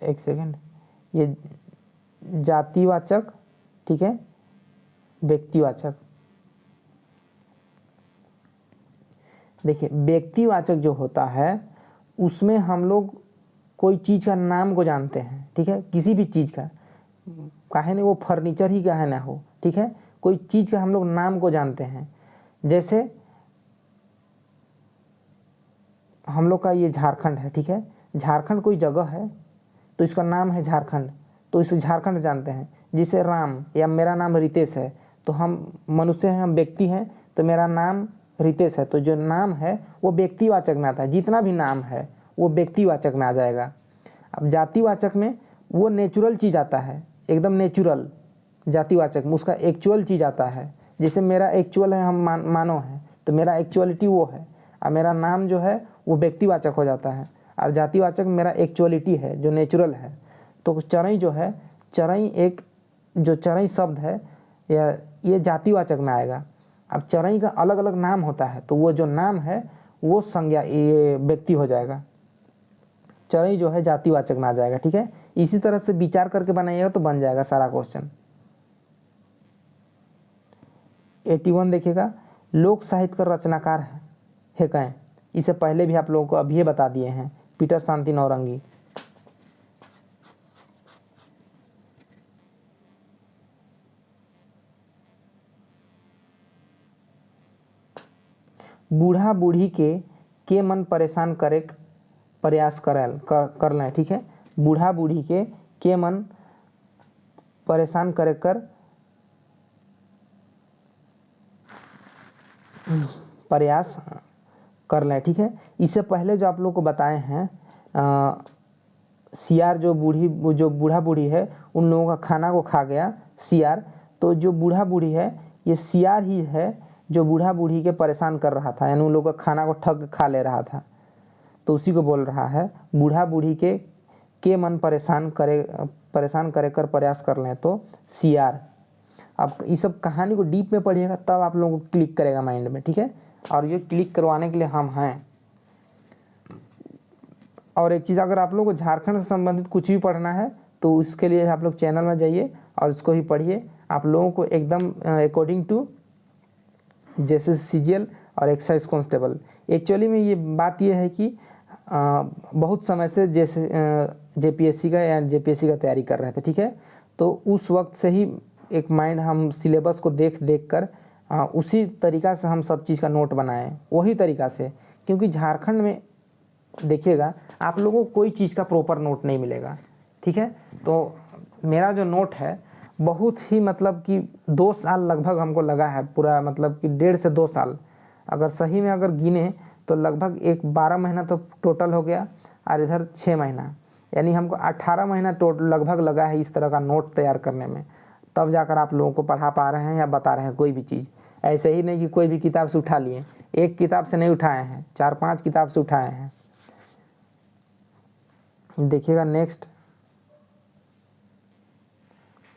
एक सेकेंड, ये जातिवाचक, ठीक है, व्यक्तिवाचक। देखिए व्यक्तिवाचक जो होता है उसमें हम लोग कोई चीज़ का नाम को जानते हैं, ठीक है, किसी भी चीज़ का, काहे नहीं वो फर्नीचर ही काहे ना हो, ठीक है, कोई चीज़ का हम लोग नाम को जानते हैं। जैसे हम लोग का ये झारखंड है, ठीक है, झारखंड कोई जगह है तो इसका नाम है झारखंड, तो इसे झारखंड जानते हैं। जैसे राम, या मेरा नाम रितेश है, तो हम मनुष्य हैं, हम व्यक्ति हैं, तो मेरा नाम रितेश है, तो जो नाम है वो व्यक्तिवाचक में आता है, जितना भी नाम है वो व्यक्तिवाचक में आ जाएगा। अब जातिवाचक में वो नेचुरल चीज़ आता है, एकदम नेचुरल, जातिवाचक में उसका एक्चुअल चीज़ आता है। जैसे मेरा एक्चुअल है, हम मानव हैं, तो मेरा एक्चुअलिटी वो है। और मेरा नाम जो है वो व्यक्तिवाचक हो जाता है, और जातिवाचक मेरा एक्चुअलिटी है जो नेचुरल है। तो चरई जो है, चरई एक जो चरई शब्द है या ये जातिवाचक में आएगा। अब चरई का अलग अलग नाम होता है, तो वो जो नाम है वो संज्ञा ये व्यक्ति हो जाएगा, चरई जो है जातिवाचक में आ जाएगा। ठीक है, इसी तरह से विचार करके बनाइएगा तो बन जाएगा सारा क्वेश्चन। 81 देखिएगा, लोक साहित्य का रचनाकार है कहें। इसे पहले भी आप लोगों को अभी बता दिए हैं, पीटर शांति नौरंगी। बूढ़ा बूढ़ी के मन परेशान करे प्रयास कर लें। ठीक है, बूढ़ा बूढ़ी के मन परेशान करे कर प्रयास कर लें। ठीक है, इससे पहले जो आप लोग को बताए हैं सियार जो बूढ़ा बूढ़ी है उन लोगों का खाना को खा गया सियार, तो जो बूढ़ा बूढ़ी है ये सियार ही है जो बूढ़ा बूढ़ी के परेशान कर रहा था, यानी उन लोगों का खाना को ठग खा ले रहा था, तो उसी को बोल रहा है बूढ़ा बूढ़ी के मन परेशान करे कर प्रयास कर लें तो सियार। अब इस सब कहानी को डीप में पढ़िएगा तब आप लोगों को क्लिक करेगा माइंड में। ठीक है, और ये क्लिक करवाने के लिए हम हैं। और एक चीज़, अगर आप लोगों को झारखंड से संबंधित कुछ भी पढ़ना है तो उसके लिए आप लोग चैनल में जाइए और उसको ही पढ़िए। आप लोगों को एकदम अकॉर्डिंग टू जैसे CGL और एक्साइज कांस्टेबल। एक्चुअली में ये बात ये है कि बहुत समय से जैसे JPSC का या JPSC का तैयारी कर रहे थे। ठीक है, तो उस वक्त से ही एक माइंड हम सिलेबस को देख कर उसी तरीक़ा से हम सब चीज़ का नोट बनाए, वही तरीक़ा से। क्योंकि झारखंड में देखिएगा आप लोगों को कोई चीज़ का प्रॉपर नोट नहीं मिलेगा। ठीक है, तो मेरा जो नोट है बहुत ही मतलब कि 2 साल लगभग हमको लगा है, पूरा मतलब कि 1.5 से 2 साल अगर सही में अगर गिने तो लगभग 12 महीना तो टोटल हो गया, और इधर 6 महीना, यानी हमको 18 महीना टोटल लगभग लगा है इस तरह का नोट तैयार करने में। तब जाकर आप लोगों को पढ़ा पा रहे हैं या बता रहे हैं कोई भी चीज़। ऐसे ही नहीं कि कोई भी किताब से उठा लिए, एक किताब से नहीं उठाए हैं, 4-5 किताब से उठाए हैं। देखिएगा नेक्स्ट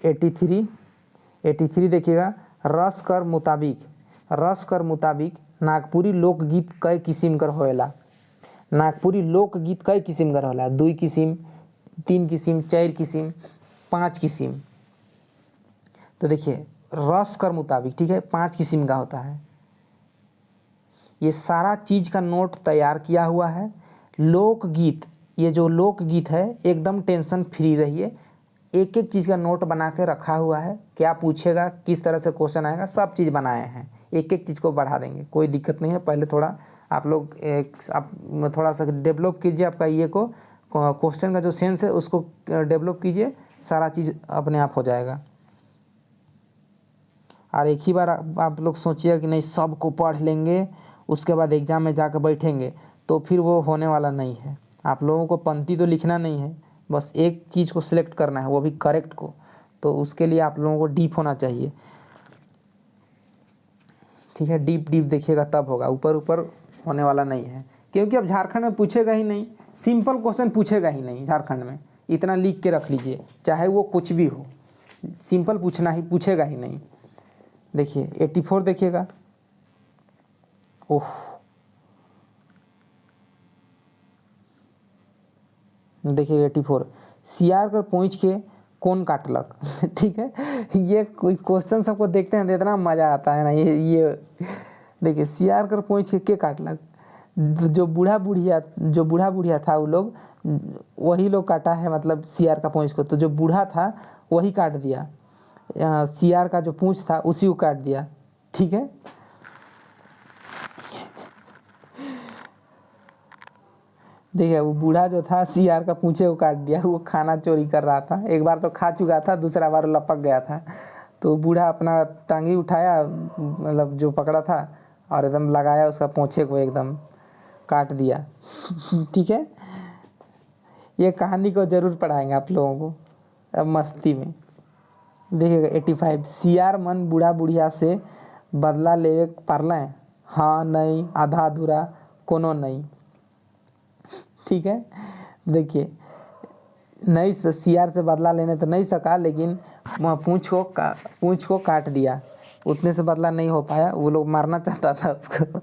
83 देखिएगा, रस कर मुताबिक नागपुरी लोकगीत कई किस्म कर होएला। नागपुरी लोकगीत कई किस्म कर होला, 2 किस्म, 3 किस्म, 4 किस्म, 5 किस्म। तो देखिए रस कर मुताबिक, ठीक है, 5 किस्म का होता है। ये सारा चीज़ का नोट तैयार किया हुआ है। लोकगीत, ये जो लोकगीत है एकदम टेंशन फ्री रहिए, एक एक चीज़ का नोट बना के रखा हुआ है, क्या पूछेगा, किस तरह से क्वेश्चन आएगा, सब चीज़ बनाए हैं। एक एक चीज़ को बढ़ा देंगे, कोई दिक्कत नहीं है। पहले थोड़ा आप लोग आप थोड़ा सा डेवलप कीजिए आपका ये को क्वेश्चन का जो सेंस है उसको डेवलप कीजिए, सारा चीज़ अपने आप हो जाएगा। और एक ही बार आप लोग सोचिए कि नहीं सबको पढ़ लेंगे उसके बाद एग्ज़ाम में जाकर बैठेंगे, तो फिर वो होने वाला नहीं है। आप लोगों को पंक्ति तो लिखना नहीं है, बस एक चीज़ को सिलेक्ट करना है, वो भी करेक्ट को। तो उसके लिए आप लोगों को डीप होना चाहिए। ठीक है, डीप देखिएगा तब होगा, ऊपर होने वाला नहीं है। क्योंकि अब झारखंड में पूछेगा ही नहीं, सिंपल क्वेश्चन पूछेगा ही नहीं झारखंड में, इतना लिख के रख लीजिए, चाहे वो कुछ भी हो, सिंपल पूछेगा ही नहीं। देखिए 84 देखिएगा, ओह देखिए 84, सियार कर पूछ के कौन काटलक। ठीक है, ये कोई क्वेश्चन सबको देखते हैं तो इतना मज़ा आता है ना। ये देखिए सियार कर पूछ के काटलक, जो बूढ़ा बुढ़िया था वो लोग, वही लोग काटा है, मतलब सियार का पूंछ को। तो जो बूढ़ा था वही काट दिया, सियार का जो पूंछ था उसी को काट दिया। ठीक है, देखिए वो बूढ़ा जो था सियार का पूंछे को काट दिया, वो खाना चोरी कर रहा था। एक बार तो खा चुका था, दूसरा बार लपक गया था। तो बूढ़ा अपना टांगी उठाया, मतलब जो पकड़ा था, और एकदम लगाया उसका पूंछे को, एकदम काट दिया। ठीक है, ये कहानी को ज़रूर पढ़ाएंगे आप लोगों को अब मस्ती में। देखिएगा 85, सियार मन बूढ़ा बुढ़िया से बदला लेवे पारलें, हाँ नहीं, आधा अधूरा, कोनो नहीं। ठीक है, देखिए नहीं CR से बदला लेने तो नहीं सका, लेकिन पूंछ को काट दिया, उतने से बदला नहीं हो पाया, वो लोग मारना चाहता था उसको।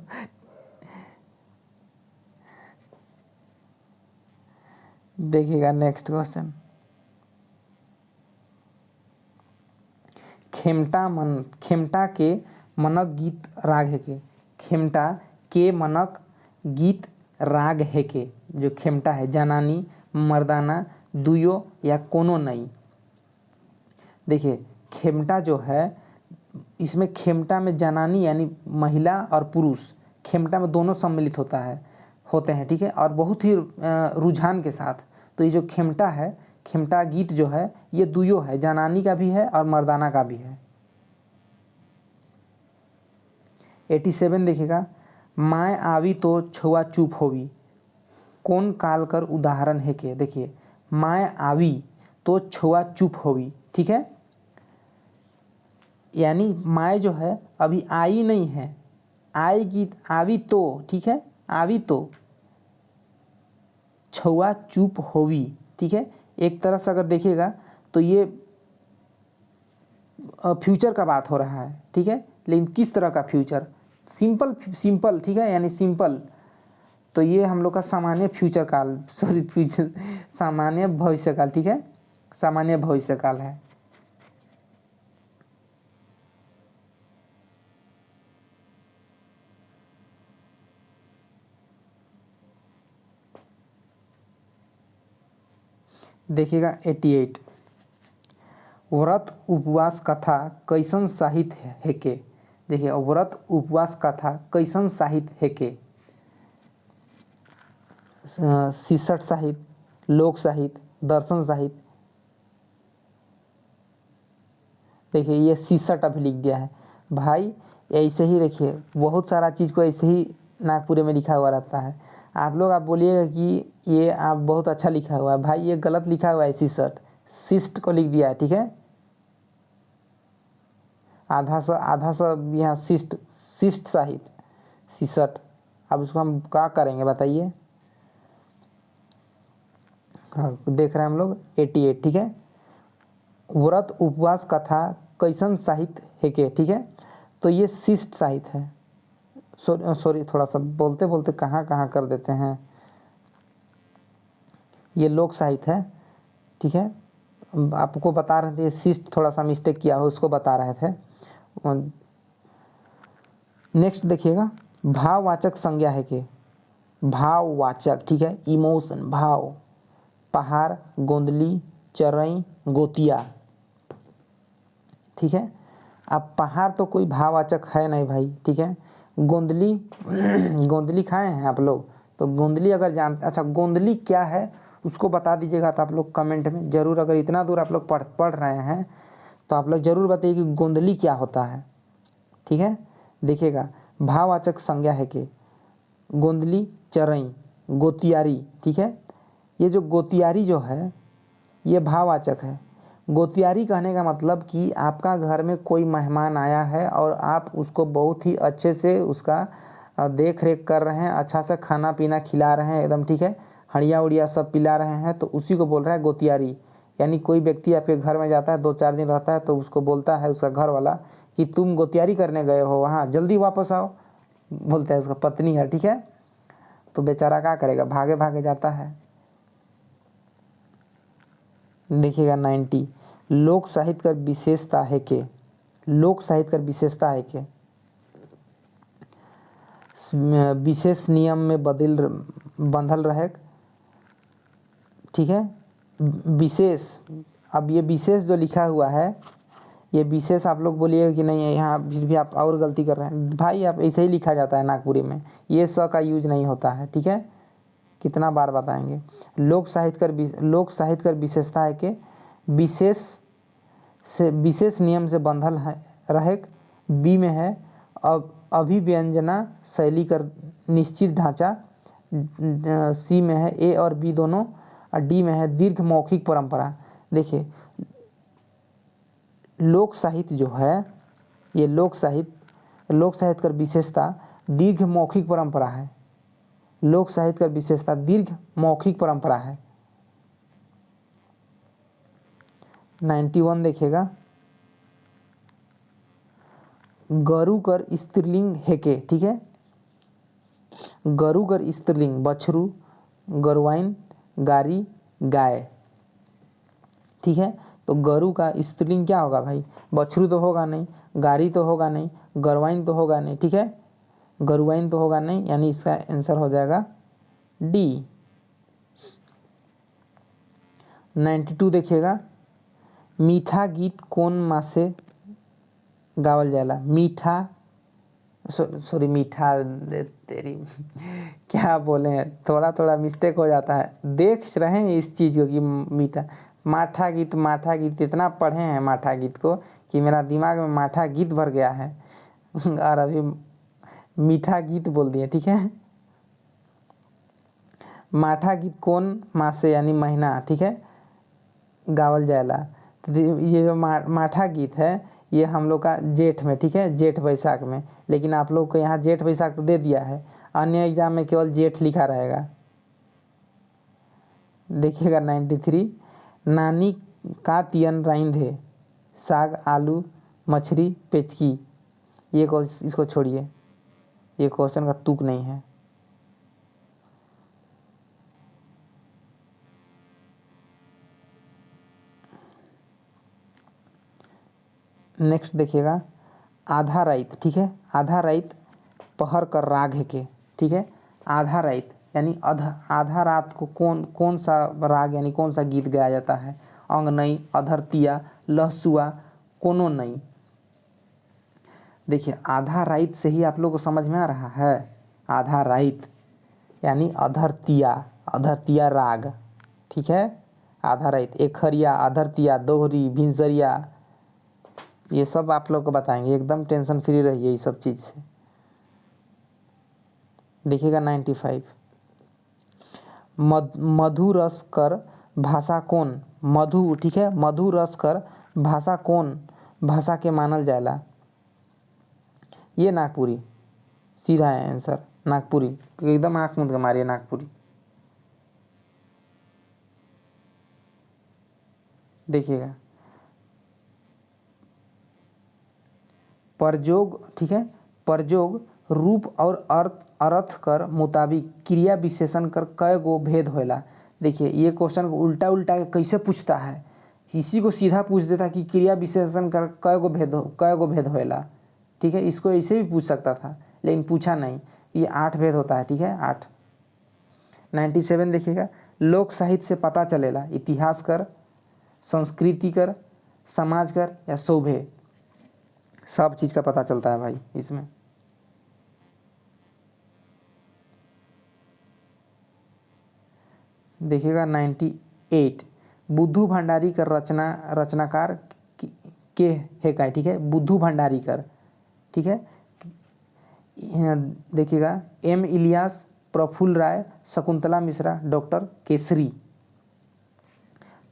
देखिएगा नेक्स्ट क्वेश्चन, खेमटा के मनक गीत राग है के, खेमटा के मनक गीत राग है के, जो खेमटा है जनानी मर्दाना दुयो या कोनो नहीं। देखिए खेमटा जो है, इसमें खेमटा में जनानी यानी महिला और पुरुष, खेमटा में दोनों सम्मिलित होते हैं। ठीक है, और बहुत ही रुझान के साथ। तो ये जो खेमटा है, खेमटा गीत जो है ये दुयो है, जनानी का भी है और मर्दाना का भी है। 87 देखिएगा, माय आवी तो छुआ चुप होवी, कौन काल कर उदाहरण है के। देखिए माय आवी तो छुआ चुप होवी, ठीक है, यानी माय जो है अभी आई नहीं है, आएगी, आवी तो, ठीक है, आवी तो छुआ चुप होवी। ठीक है, एक तरह से अगर देखिएगा तो ये फ्यूचर का बात हो रहा है। ठीक है, लेकिन किस तरह का फ्यूचर, सिंपल, ठीक है, यानी सिंपल। तो ये हम लोग का सामान्य फ्यूचर काल, फ्यूचर सामान्य भविष्य काल। ठीक है, सामान्य भविष्य काल है। देखिएगा 88, व्रत उपवास कथा कैसन साहित्य है के। देखिए व्रत उपवास कथा कैसन साहित्य है के, शिष्ट साहित्य, लोक साहित्य, दर्शन साहित्य। देखिए ये शिष्ट अभी लिख दिया है भाई, ऐसे ही देखिए बहुत सारा चीज़ को ऐसे ही नागपुरी में लिखा हुआ रहता है। आप बोलिएगा कि ये आप बहुत अच्छा लिखा हुआ है, भाई ये गलत लिखा हुआ है, शिष्ट को लिख दिया है। ठीक है, आधा सा यहाँ शिष्ट साहित्य, शिष्ट। अब इसको हम क्या करेंगे बताइए। हाँ देख रहे हैं हम लोग 88। ठीक है, व्रत उपवास कथा कैसन साहित्य है के। ठीक है, तो ये शिष्ट साहित्य है। सॉरी थोड़ा सा बोलते बोलते कहाँ कर देते हैं। ये लोक साहित्य है। ठीक है, आपको बता रहे थे शिष्ट, थोड़ा सा मिस्टेक किया हो उसको बता रहे थे। नेक्स्ट देखिएगा, भाववाचक संज्ञा है के, भाववाचक। ठीक है, इमोशन, भाव, पहाड़, गोंदली, चरई, गोतिया। ठीक है, अब पहाड़ तो कोई भाववाचक है नहीं भाई। ठीक है, गोंदली गोंदली खाए हैं आप लोग, तो गोंदली अगर जानते, अच्छा गोंदली क्या है उसको बता दीजिएगा तो आप लोग कमेंट में ज़रूर, अगर इतना दूर आप लोग पढ़ रहे हैं तो आप लोग ज़रूर बताइए कि गोंदली क्या होता है। ठीक है, देखिएगा भाववाचक संज्ञा है कि गोंदली, चरई, गोतियारी। ठीक है, ये जो गोतियारी जो है ये भाववाचक है। गोतियारी कहने का मतलब कि आपका घर में कोई मेहमान आया है और आप उसको बहुत ही अच्छे से उसका देख रेख कर रहे हैं, अच्छा सा खाना पीना खिला रहे हैं एकदम। ठीक है, हड़िया उड़िया सब पिला रहे हैं, तो उसी को बोल रहा है गोतियारी। यानी कोई व्यक्ति आपके घर में जाता है, 2-4 दिन रहता है, तो उसको बोलता है उसका घर वाला कि तुम गोतियारी करने गए हो वहाँ, जल्दी वापस आओ, बोलता है उसका पत्नी है। ठीक है, तो बेचारा क्या करेगा, भागे भागे जाता है। देखिएगा 90, लोक साहित्य का विशेषता है के, लोक साहित्य का विशेषता है के विशेष नियम में बंधल रहे। ठीक है, विशेष, अब ये विशेष जो लिखा हुआ है, ये विशेष आप लोग बोलिएगा कि नहीं यहाँ फिर भी आप और गलती कर रहे हैं भाई, आप ऐसे ही लिखा जाता है नागपुरी में, ये स का यूज नहीं होता है। ठीक है, कितना बार बताएंगे। लोक साहित्य का विशेषता है कि विशेष नियम से बंधल है रहे। बी में है अब अभिव्यंजना शैली का निश्चित ढांचा, सी में है ए और बी दोनों, और डी में है दीर्घ मौखिक परंपरा। देखिए लोक साहित्य जो है, ये लोक साहित्य का विशेषता दीर्घ मौखिक परंपरा है। लोक साहित्य का विशेषता दीर्घ मौखिक परंपरा है। 91 देखिएगा, गरुकर स्त्रीलिंग हेके, ठीक है, गरुकर स्त्रीलिंग बछरू, गरुवाइन, गारी, गाय, ठीक है। तो गरु का स्त्रीलिंग क्या होगा भाई, बछरू तो होगा नहीं, गारी तो होगा नहीं, गरुवाइन तो होगा नहीं, ठीक है, गरुवाइन तो होगा नहीं, यानी इसका आंसर हो जाएगा डी। 92 देखिएगा, मीठा गीत कौन मासे गावल जाला, मीठा सॉरी मीठा तेरी क्या बोले हैं, थोड़ा थोड़ा मिस्टेक हो जाता है, देख रहे हैं इस चीज़ को कि मीठा, माठा गीत इतना पढ़े हैं माठा गीत को कि मेरा दिमाग में माठा गीत भर गया है और अभी मीठा गीत बोल दिए, ठीक है। माठा गीत कौन मासे यानी महीना, ठीक है, गावल जायला। तो ये जो माठा गीत है ये हम लोग का जेठ में, ठीक है, जेठ बैसाख में, लेकिन आप लोग को यहाँ जेठ बैसाख तो दे दिया है, अन्य एग्जाम में केवल जेठ लिखा रहेगा। देखिएगा 93, नानी का तियन राइंधे, साग, आलू, मछली, पेचकी, ये इसको छोड़िए, ये क्वेश्चन का तुक नहीं है। नेक्स्ट देखिएगा, आधा राइत, ठीक है, आधा राइत पहर कर राग है के, ठीक है, आधा राइत यानी आधा रात को कौन सा राग यानी कौन सा गीत गाया जाता है, अंगनई, अधरतिया, लहसुआ, कोनो नई। देखिए आधा राइत से ही आप लोग को समझ में आ रहा है, आधा राइत यानी अधरतिया राग, ठीक है, आधा राइत, एकहरिया, अधरतिया, दोहरी, भिंसरिया, ये सब आप लोग को बताएंगे, एकदम टेंशन फ्री रहिए ये सब चीज़ से। देखिएगा 95, मधु रस कर भाषा कौन, मधु, ठीक है, मधु रस कर भाषा कौन भाषा के मानल जाएला, ये नागपुरी, सीधा है आंसर नागपुरी, एकदम आँख मूंद के मारिए नागपुरी। देखिएगा परजोग, ठीक है, परजोग रूप और अर्थ कर मुताबिक क्रिया विशेषण कर कय गो भेद होला। देखिए ये क्वेश्चन को उल्टा उल्टा कैसे पूछता है, इसी को सीधा पूछ देता कि क्रिया विशेषण कर कय गो भेद होला, ठीक है, इसको ऐसे भी पूछ सकता था लेकिन पूछा नहीं, ये 8 भेद होता है, ठीक है, 8। 97 देखिएगा, लोक साहित्य से पता चलेला इतिहास कर, संस्कृति कर, समाज कर या शोभे, सब चीज़ का पता चलता है भाई इसमें। देखिएगा 98, बुद्धू भंडारी कर रचनाकार के है का, ठीक है, बुद्धू भंडारी कर, ठीक है। देखिएगा एम इलियास, प्रफुल्ल राय, शकुंतला मिश्रा, डॉक्टर केसरी,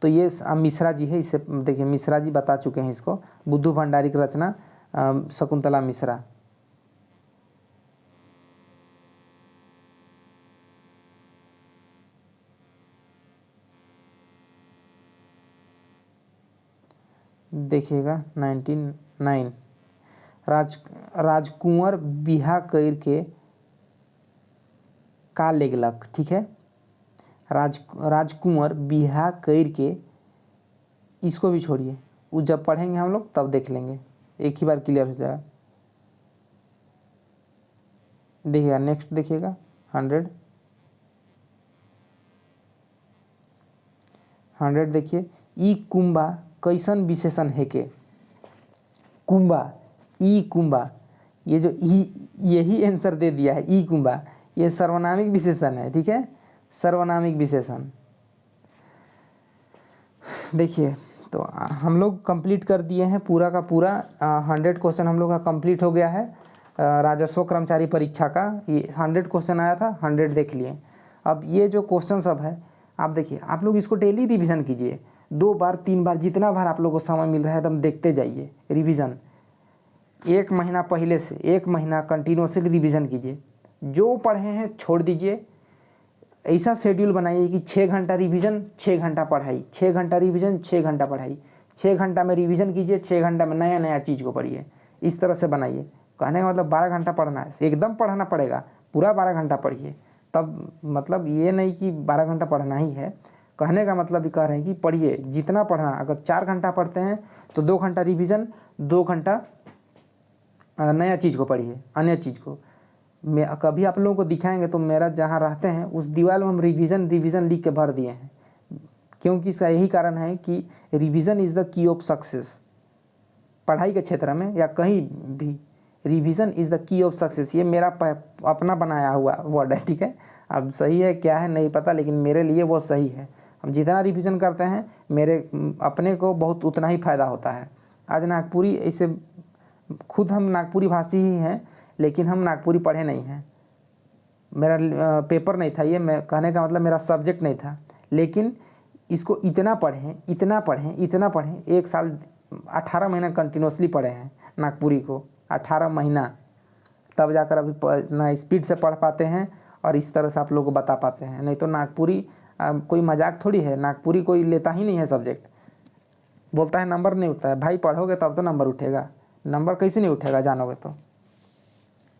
तो ये मिश्रा जी है, इसे देखिए मिश्रा जी बता चुके हैं इसको, बुद्धू भंडारी की रचना शकुंतला मिश्रा। देखिएगा 99, राजकुंवर बिहा कर के का लेगलक, ठीक है, राजकुंवर बिहा कर के, इसको भी छोड़िए, वो जब पढ़ेंगे हम लोग तब देख लेंगे, एक ही बार क्लियर हो जाएगा। देखिएगा नेक्स्ट देखिएगा 100 देखिए, ई कुंभा कैसन विशेषण है के, कुंभा, ई कुंभा, ये जो यही आंसर दे दिया है, ई कुंभा, ये सर्वनामिक विशेषण है, ठीक है, सर्वनामिक विशेषण। देखिए तो हम लोग कंप्लीट कर दिए हैं पूरा का पूरा, 100 क्वेश्चन हम लोग का कंप्लीट हो गया है। राजस्व कर्मचारी परीक्षा का ये 100 क्वेश्चन आया था, 100 देख लिए। अब ये जो क्वेश्चन सब है आप देखिए, आप लोग इसको डेली रिवीजन कीजिए, 2 बार 3 बार जितना बार आप लोग को समय मिल रहा है एकदम देखते जाइए रिवीजन, 1 महीना पहले से 1 महीना कंटिन्यूसली रिवीजन कीजिए, जो पढ़े हैं छोड़ दीजिए, ऐसा शेड्यूल बनाइए कि 6 घंटा रिवीजन 6 घंटा पढ़ाई, 6 घंटा रिवीजन 6 घंटा पढ़ाई, 6 घंटा में रिवीजन कीजिए, 6 घंटा में नया नया चीज़ को पढ़िए। इस तरह से बनाइए। कहने का मतलब 12 घंटा पढ़ना है, एकदम पढ़ना पड़ेगा, पूरा 12 घंटा पढ़िए। तब मतलब ये नहीं कि 12 घंटा पढ़ना ही है, कहने का मतलब ये कह रहे हैं कि पढ़िए जितना पढ़ना। अगर 4 घंटा पढ़ते हैं तो 2 घंटा रिवीजन, 2 घंटा नया चीज़ को पढ़िए, अन्य चीज़ को। मैं कभी आप लोगों को दिखाएंगे तो मेरा जहाँ रहते हैं उस दीवार में हम रिवीजन लिख के भर दिए हैं, क्योंकि इसका यही कारण है कि revision is the key of success. पढ़ाई के क्षेत्र में या कहीं भी revision is the key of success, ये मेरा अपना बनाया हुआ वर्ड है, ठीक है। अब सही है क्या है नहीं पता, लेकिन मेरे लिए वो सही है। हम जितना रिवीजन करते हैं मेरे अपने को बहुत उतना ही फ़ायदा होता है। आज नागपुरी ऐसे खुद हम नागपुरी भाषी ही हैं, लेकिन हम नागपुरी पढ़े नहीं हैं। मेरा पेपर नहीं था ये, मैं कहने का मतलब मेरा सब्जेक्ट नहीं था, लेकिन इसको इतना पढ़ें इतना पढ़ें इतना पढ़ें, 1 साल 18 महीना कंटिन्यूसली पढ़े हैं नागपुरी को, 18 महीना, तब जाकर अभी इतना स्पीड से पढ़ पाते हैं और इस तरह से आप लोगों को बता पाते हैं। नहीं तो नागपुरी कोई मजाक थोड़ी है, नागपुरी कोई लेता ही नहीं है सब्जेक्ट। बोलता है नंबर नहीं उठता है, भाई पढ़ोगे तब तो नंबर उठेगा, नंबर कैसे नहीं उठेगा जानोगे तो।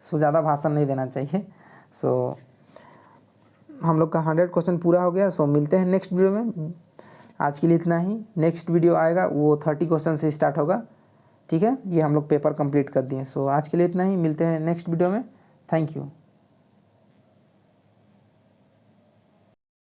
सो ज़्यादा भाषण नहीं देना चाहिए। सो हम लोग का 100 क्वेश्चन पूरा हो गया। सो मिलते हैं नेक्स्ट वीडियो में। आज के लिए इतना ही। नेक्स्ट वीडियो आएगा वो 30 क्वेश्चन से स्टार्ट होगा, ठीक है। ये हम लोग पेपर कंप्लीट कर दिए। सो आज के लिए इतना ही, मिलते हैं नेक्स्ट वीडियो में। Thank you.